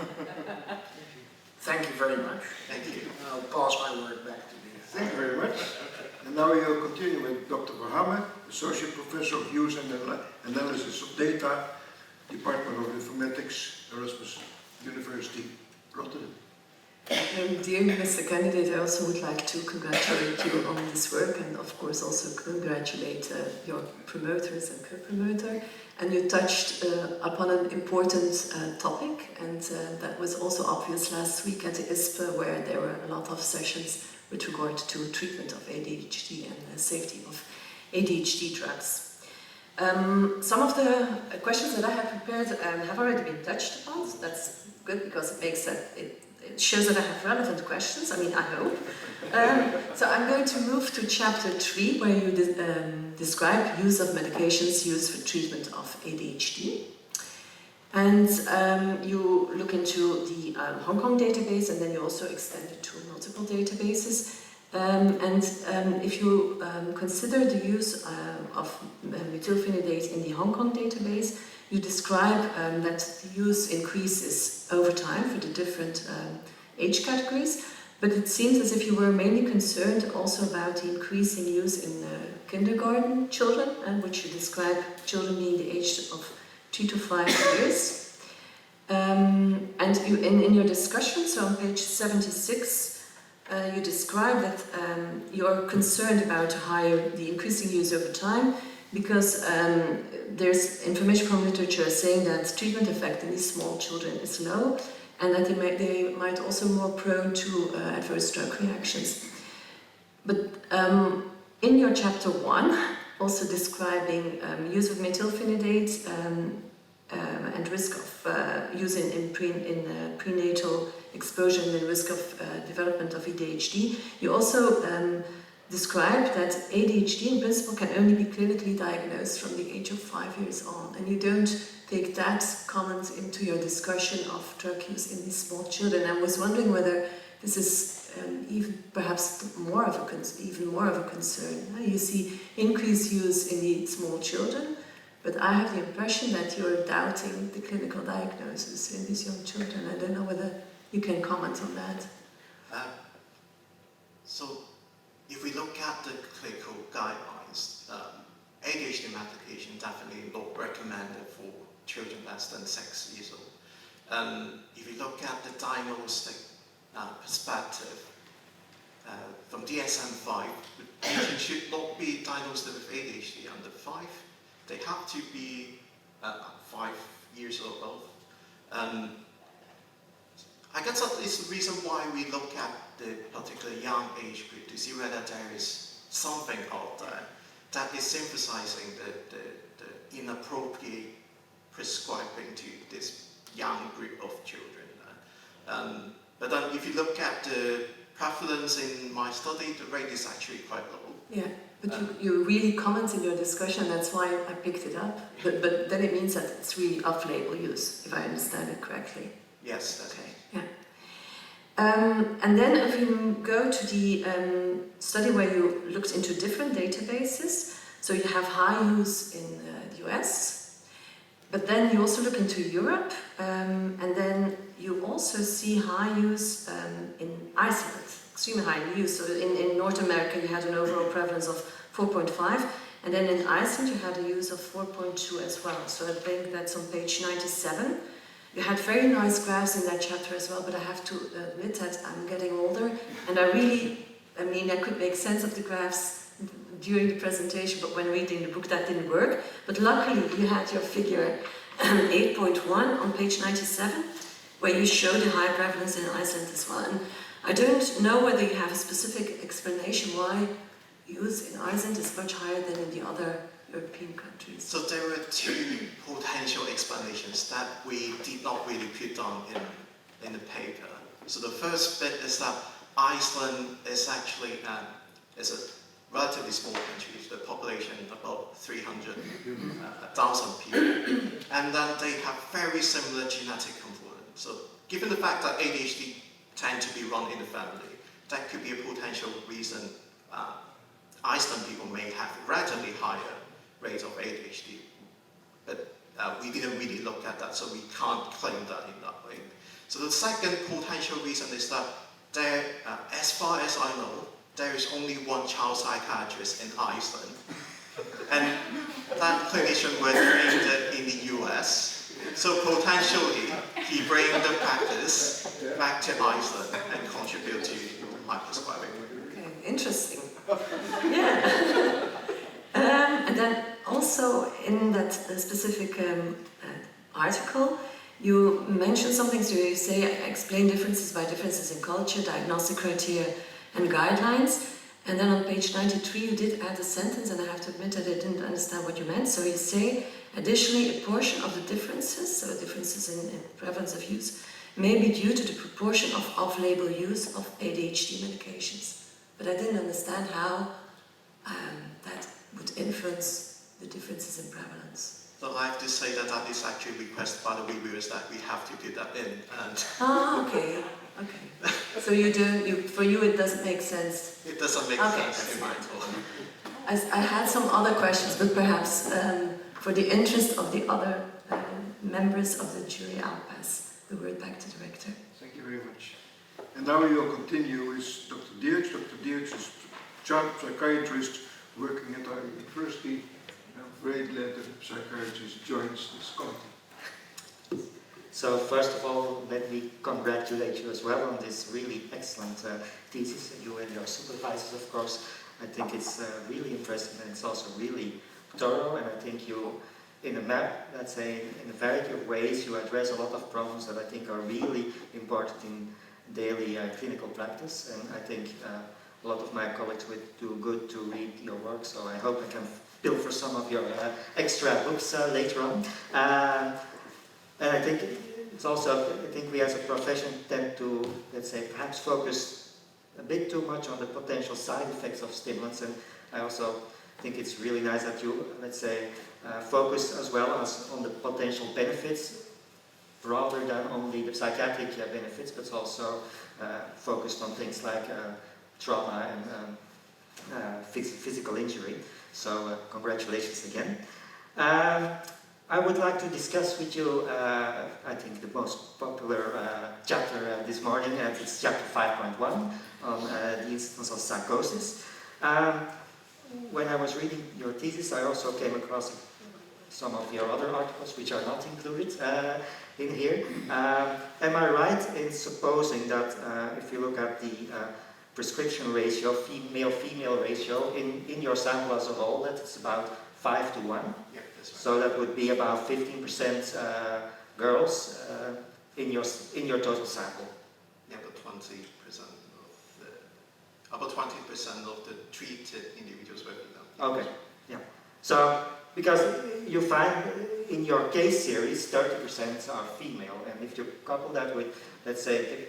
thank you very much. Thank you. I'll pass my word back to you. Thank you very much. And now we'll continue with Dr. Verhamme, Associate Professor of Use and Analysis of Data, Department of Informatics, Erasmus University, Rotterdam. Dear Mr. Candidate, I also would like to congratulate you on this work and of course also congratulate your promoters and co-promoter. And you touched upon an important topic, and that was also obvious last week at the ISPA, where there were a lot of sessions with regard to treatment of ADHD and the safety of ADHD drugs. Some of the questions that I have prepared have already been touched upon, so that's good because it makes it shows that I have relevant questions, I mean, I hope. So I'm going to move to chapter 3, where you describe use of medications used for treatment of ADHD. And you look into the Hong Kong database, and then you also extend it to multiple databases. If you consider the use of methylphenidate in the Hong Kong database, you describe that the use increases over time for the different age categories, but it seems as if you were mainly concerned also about the increasing use in kindergarten children, and which you describe children being the age of 2 to 5 years. And you, in your discussion, so on page 76, you describe that you're concerned about the increasing use over time, because there's information from literature saying that treatment effect in these small children is low, and that they might also be more prone to adverse drug reactions. But in your chapter 1, also describing use of methylphenidate and risk of use in prenatal exposure and the risk of development of ADHD, you also describe that ADHD in principle can only be clinically diagnosed from the age of 5 years on, and you don't take that comment into your discussion of drug use in these small children. I was wondering whether this is even perhaps more of a concern. You see increased use in the small children, but I have the impression that you're doubting the clinical diagnosis in these young children. I don't know whether you can comment on that. So, if we look at the clinical guidelines, ADHD medication definitely not recommended for children less than 6 years old. If you look at the diagnostic perspective, from DSM-5, patients should not be diagnosed with ADHD under 5. They have to be 5 years old. I guess that is the reason why we look at the particular young age group to see whether there is something out there that is emphasizing the inappropriate prescribing to this young group of children. But then if you look at the prevalence in my study, the rate is actually quite low. Yeah, but you really comment in your discussion, that's why I picked it up. But then it means that it's really off-label use, if I understand it correctly. Yes, that's okay. Yeah. And then if you go to the study where you looked into different databases, so you have high use in the US, but then you also look into Europe, and then you also see high use in Iceland, extremely high use. So in North America you had an overall prevalence of 4.5, and then in Iceland you had a use of 4.2 as well. So I think that's on page 97. You had very nice graphs in that chapter as well, but I have to admit that I'm getting older, and I could make sense of the graphs during the presentation, but when reading the book that didn't work. But luckily you had your figure 8.1 on page 97, where you show the high prevalence in Iceland as well. And I don't know whether you have a specific explanation why use in Iceland is much higher than in the other European countries. So there were two potential explanations that we did not really put down in the paper. So the first bit is that Iceland is actually is a relatively small country, the population about 300,000 people, and then they have very similar genetic components. So given the fact that ADHD tend to be run in the family, that could be a potential reason Iceland people may have relatively higher rates of ADHD, but we didn't really look at that, so we can't claim that in that way. So the second potential reason is that there, as far as I know, there is only one child psychiatrist in Iceland, and that clinician was trained in the US, So potentially, he bring the practice back to Iceland and contribute to hyperscribing. Okay, interesting. Yeah. And then also in that specific article, you mentioned something, so you say, explain differences by differences in culture, diagnostic criteria and guidelines. And then on page 93 you did add a sentence, and I have to admit that I didn't understand what you meant. So you say, additionally, a portion of the differences, so differences in prevalence of use, may be due to the proportion of off-label use of ADHD medications. But I didn't understand how that would influence the differences in prevalence. So I have to say that is actually requested by the reviewers that we have to put that in. And okay. Okay. So for you it doesn't make sense. it doesn't make Okay, sense that's in my fine. talk. I had some other questions, but perhaps for the interest of the other members of the jury, I'll pass the word back to the Director. Thank you very much. And now we will continue with Dr. Dierks. Dr. Dierks is a child psychiatrist working at our university. I'm very glad that a psychiatrist joins this committee. So first of all, let me congratulate you as well on this really excellent thesis, you and your supervisors, of course. I think it's really impressive, and it's also really thorough, and I think you, in a map, let's say, in a variety of ways, you address a lot of problems that I think are really important in daily clinical practice, and I think a lot of my colleagues would do good to read your work, so I hope I can bill for some of your extra books later on. And I think it's also, I think we as a profession tend to, let's say, perhaps focus a bit too much on the potential side effects of stimulants, and I also think it's really nice that you, let's say, focus as well as on the potential benefits rather than only the psychiatric benefits, but also focused on things like trauma and physical injury. So congratulations again. I would like to discuss with you, I think, the most popular chapter this morning, and it's chapter 5.1 on the instance of psychosis. When I was reading your thesis, I also came across some of your other articles which are not included in here. Am I right in supposing that if you look at the prescription ratio, female-female ratio, in your sample as a whole, that it's about 5 to 1? Yeah, that's right. So that would be about 15% girls in your total sample. Yeah, about 20% of the treated individuals were female. Okay, yeah. So, because you find in your case series 30% are female, and if you couple that with, let's say,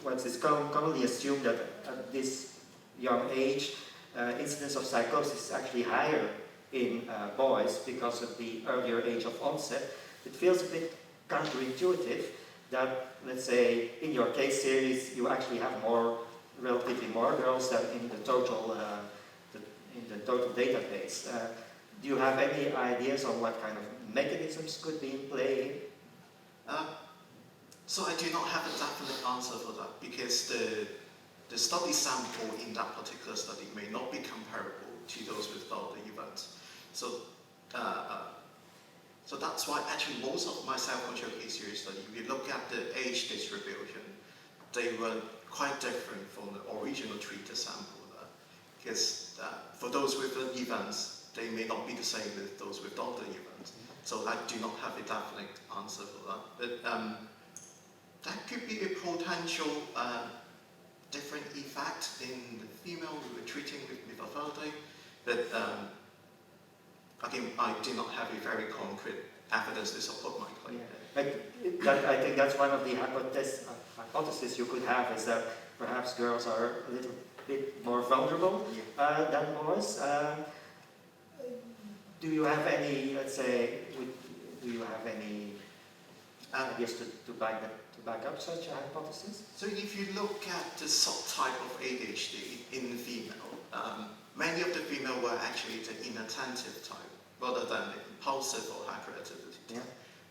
what is commonly assumed that at this young age, incidence of psychosis is actually higher in boys because of the earlier age of onset, it feels a bit counterintuitive that, let's say, in your case series you actually have relatively more girls than in the total database. Do you have any ideas on what kind of mechanisms could be in play? So I do not have a definite answer for that, because the study sample in that particular study may not be comparable to those without the event. So, so that's why actually most of my self-control case series study, if you look at the age distribution, they were quite different from the original treated sample. Because for those with the events, they may not be the same with those without the events. So I do not have a definite answer for that. But that could be a potential different effect in the female we were treating with mifepristone. But again, I do not have a very concrete evidence to support my claim. Yeah. I think that's one of the hypotheses you could have, is that perhaps girls are a little bit more vulnerable than boys. Do you have any, let's say, do you have any ideas to back up such a hypothesis? So if you look at the subtype of ADHD in the female, many of the female were actually the inattentive type rather than the impulsive or hyperactivity. Yeah.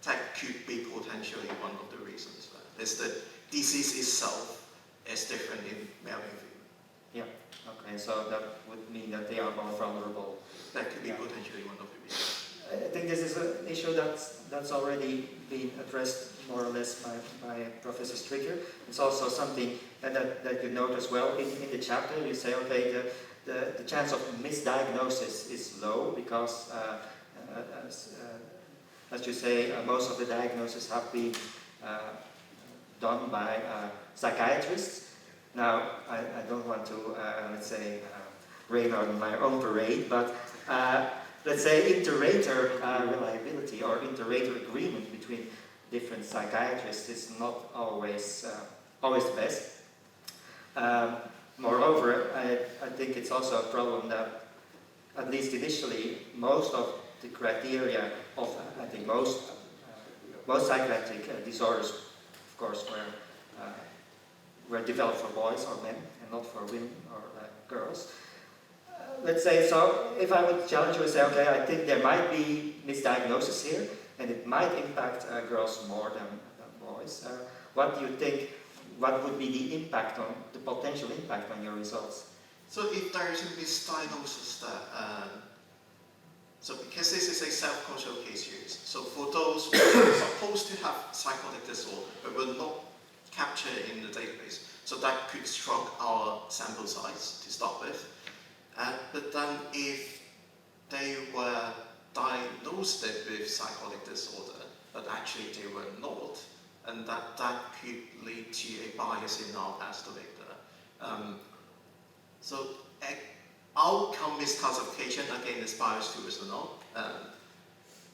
That could be potentially one of the reasons. Is the disease itself is different in male and female. Yeah. Okay. So that would mean that they are more vulnerable. That could be potentially one of the reasons. I think this is an issue that's already been addressed more or less by Professor Stricker. It's also something that you note as well in the chapter. You say, okay, the chance of misdiagnosis is low because, as you say, most of the diagnoses have been done by psychiatrists. Now, I don't want to, let's say, rain on my own parade, but let's say inter-rater reliability or inter-rater agreement between different psychiatrists is not always the best. Moreover, I think it's also a problem that, at least initially, most of the criteria of, I think most psychiatric disorders, of course, were developed for boys or men and not for women or girls. Let's say, so if I would challenge you and say, okay, I think there might be misdiagnosis here, and it might impact girls more than boys. What do you think, what would be the impact on, the potential impact on your results? So if there is a misdiagnosis that, so because this is a self-control case series, so for those who are supposed to have psychotic disorder but were not captured in the database, so that could shrunk our sample size to start with. But then if they were diagnosed with psychotic disorder, but actually they were not, and that could lead to a bias in our estimator. So outcome misclassification, again, is biased to us or not.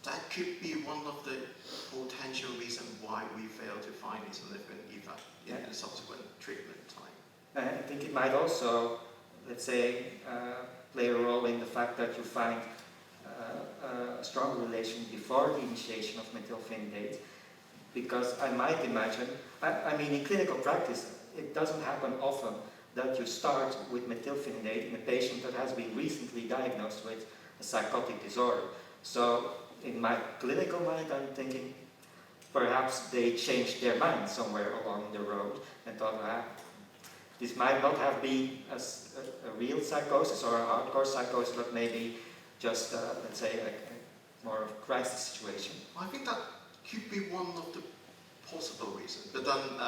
That could be one of the potential reasons why we fail to find a significant effect in the subsequent treatment time. I think it might also, let's say, play a role in the fact that you find a strong relation before the initiation of methylphenidate, because I might imagine, I mean, in clinical practice, it doesn't happen often that you start with methylphenidate in a patient that has been recently diagnosed with a psychotic disorder. So in my clinical mind, I'm thinking perhaps they changed their mind somewhere along the road and thought, this might not have been a real psychosis or a hardcore psychosis, but maybe just, let's say, a more of a crisis situation. I think that could be one of the possible reasons. But then,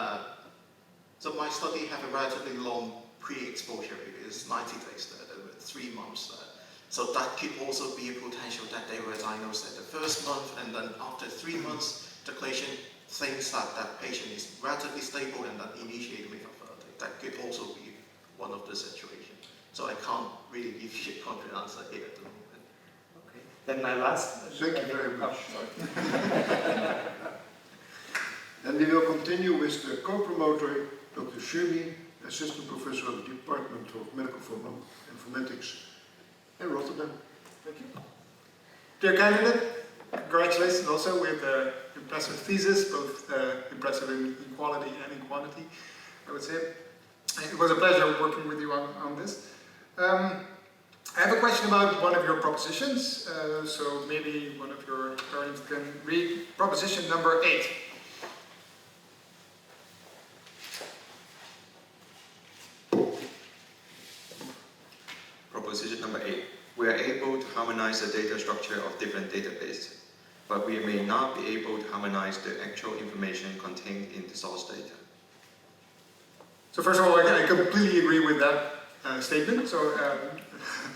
so my study had a relatively long pre-exposure period. It's 90 days there were 3 months there. So that could also be a potential that they were diagnosed at the first month, and then after 3 months, the clinician thinks that that patient is relatively stable and then initiate methylphenidate. That could also be one of the situations. So I can't really give you a concrete answer here at the moment. Okay. Then my last... Thank you very much. And we will continue with the co-promoter, Dr. Shumi, Assistant Professor of the Department of Medical Informatics in Rotterdam. Thank you. Dear candidate, congratulations also with the impressive thesis, both impressive in quality and in quantity, I would say. It was a pleasure working with you on this. I have a question about one of your propositions, so maybe one of your parents can read proposition number 8. Proposition number 8. We are able to harmonize the data structure of different databases, but we may not be able to harmonize the actual information contained in the source data. So first of all, I completely agree with that statement, so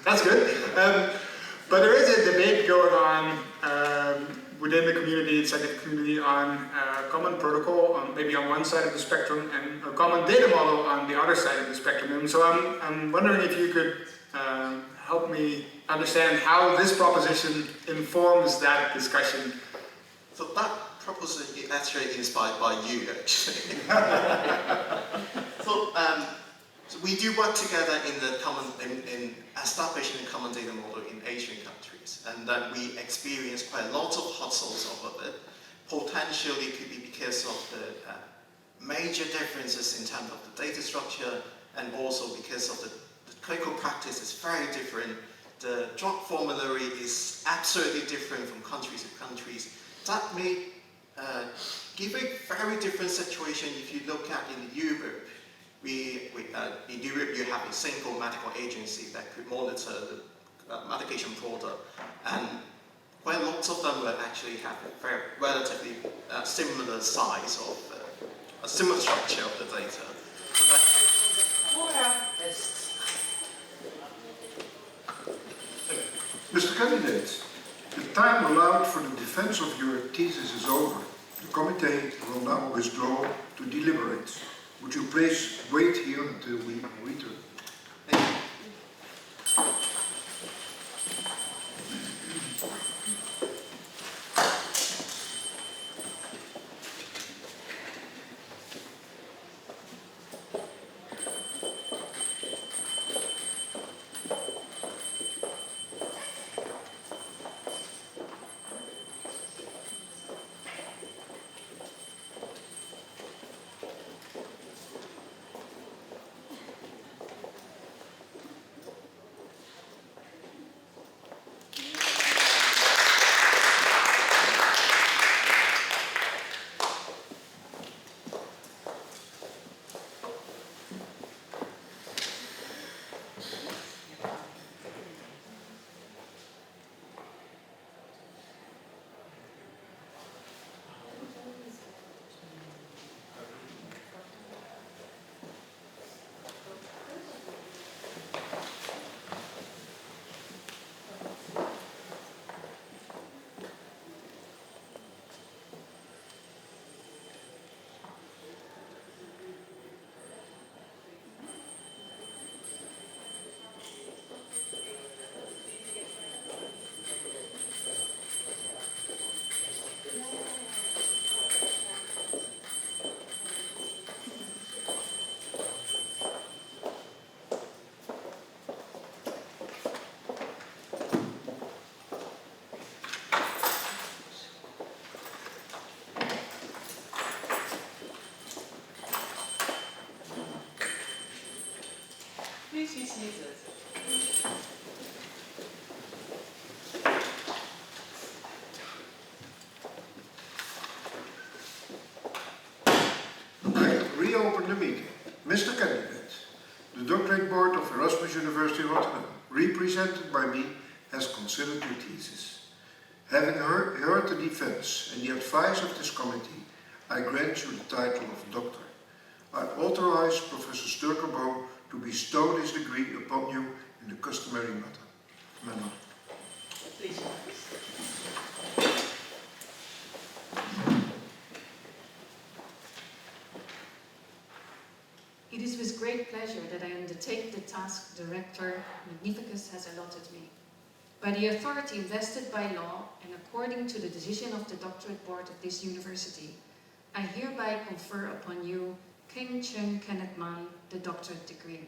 that's good. But there is a debate going on within the community, scientific community, on a common protocol, maybe on one side of the spectrum, and a common data model on the other side of the spectrum. And so I'm wondering if you could help me understand how this proposition informs that discussion. So that proposition is actually inspired by you, actually. So we do work together in establishing a common data model in Asian countries, and then we experience quite a lot of hustles over it. Potentially could be because of the major differences in terms of the data structure, and also because of the clinical practice is very different. The drug formulary is absolutely different from countries to countries. That may give a very different situation if you look at in Europe. In Europe, you have a single medical agency that could monitor the medication product, and where lots of them will actually have a very relatively similar size of, a similar structure of the data. So Mr. Candidate, the time allowed for the defense of your thesis is over. The committee will now withdraw to deliberate. Would you please wait here until we return? Thank you. Please be seated. I reopen the meeting. Mr. Candidate, the Doctorate Board of Erasmus University Rotterdam, represented by me, has considered your thesis. Having heard the defense and the advice of this committee, I grant you the title of doctor. I authorize Professor Sturkenboom to bestow this degree upon you in the customary manner. Please. It is with great pleasure that I undertake the task Director Magnificus has allotted me. By the authority invested by law and according to the decision of the Doctorate Board of this university, I hereby confer upon you King Chung Kenneth Man, the doctorate degree.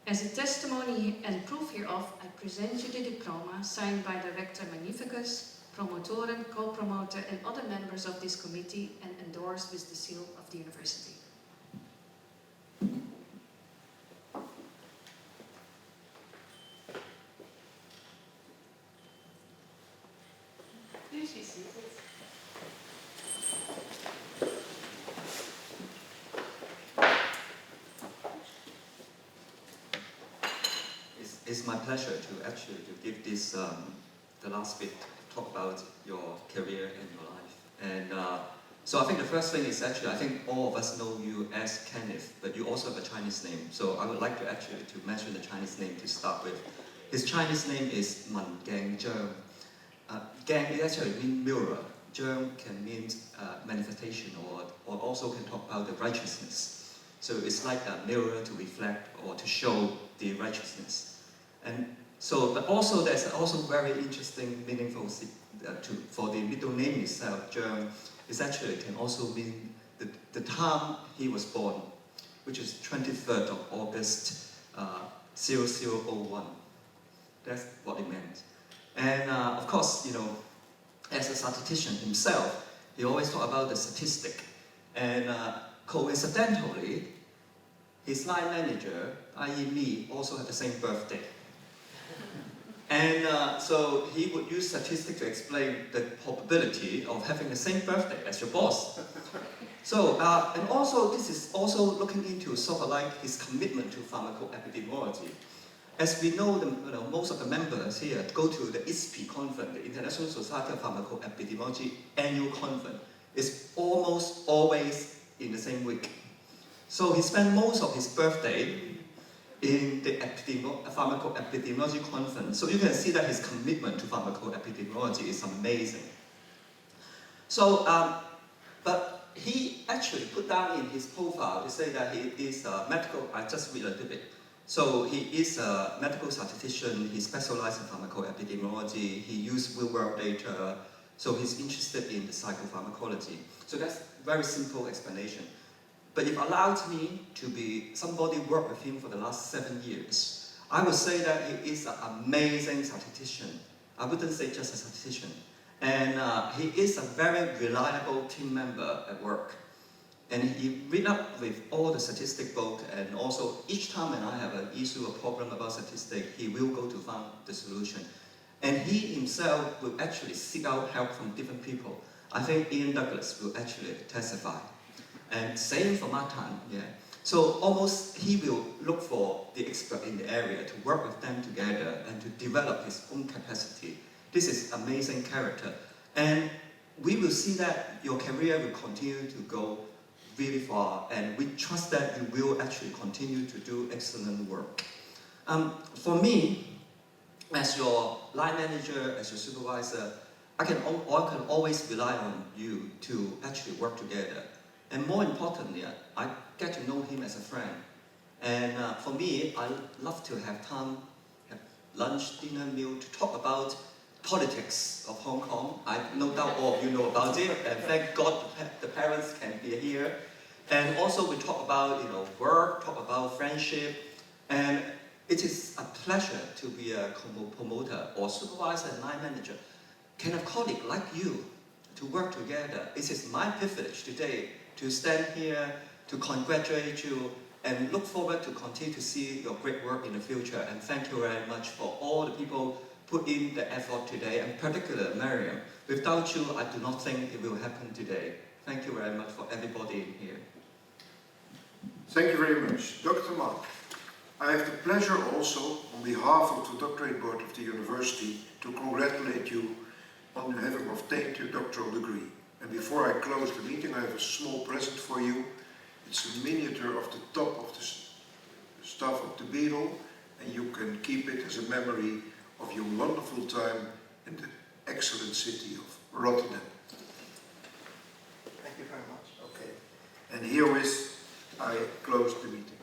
As a testimony and proof hereof, I present you the diploma signed by Director Magnificus, promotoren, co-promoter and other members of this committee and endorsed with the seal of the university. Please be seated. It's my pleasure to give this the last bit to talk about your career and your life. And so I think the first thing is I think all of us know you as Kenneth, but you also have a Chinese name. So I would like to mention the Chinese name to start with. His Chinese name is Man Gang Zheng. Gang actually means mirror. Zheng can mean manifestation or also can talk about the righteousness. So it's like a mirror to reflect or to show the righteousness. And so, but also there's also very interesting, meaningful for the middle name itself. Zheng is actually can also mean the time he was born, which is 23rd of August 0001. That's what it meant. And of course, you know, as a statistician himself, he always talked about the statistic. And coincidentally, his line manager, i.e. me, also had the same birthday. And so he would use statistics to explain the probability of having the same birthday as your boss. So, and also this is also looking into sort of like his commitment to pharmacoepidemiology. as we know, most of the members here go to the ISPE conference, the International Society of Pharmacoepidemiology annual conference. It's almost always in the same week. So he spent most of his birthday in the pharmacoepidemiology conference. So you can see that his commitment to pharmacoepidemiology is amazing. So, but he actually put down in his profile to say that he is a medical, I just read a little bit. So he is a medical statistician, he specializes in pharmacoepidemiology, he uses real-world data, so he's interested in the psychopharmacology. So that's a very simple explanation. But if allowed me to be somebody work with him for the last 7 years, I would say that he is an amazing statistician. I wouldn't say just a statistician. And he is a very reliable team member at work. And he read up with all the statistic book, and also each time when I have an issue, a problem about statistics, he will go to find the solution. And he himself will actually seek out help from different people. I think Ian Douglas will actually testify. And same for Matan, yeah. So almost he will look for the expert in the area to work with them together and to develop his own capacity. This is amazing character. And we will see that your career will continue to go really far, and we trust that you will actually continue to do excellent work. For me, as your line manager, as your supervisor, I can always rely on you to actually work together. And more importantly, I get to know him as a friend. And for me, I love to have time, have lunch, dinner, meal, to talk about politics of Hong Kong. I no doubt all of you know about it, and thank God the parents can be here. And also we talk about work, talk about friendship, and it is a pleasure to be a promoter or supervisor and line manager. Can a colleague like you to work together? It is my privilege today to stand here, to congratulate you, and look forward to continue to see your great work in the future. And thank you very much for all the people put in the effort today, and particularly Miriam. Without you, I do not think it will happen today. Thank you very much for everybody in here. Thank you very much. Dr. Mark, I have the pleasure also, on behalf of the doctorate board of the university, to congratulate you on having obtained your doctoral degree. And before I close the meeting, I have a small present for you. It's a miniature of the top of the staff of the Beadle, and you can keep it as a memory of your wonderful time in the excellent city of Rotterdam. Thank you very much. Okay. And herewith, I close the meeting.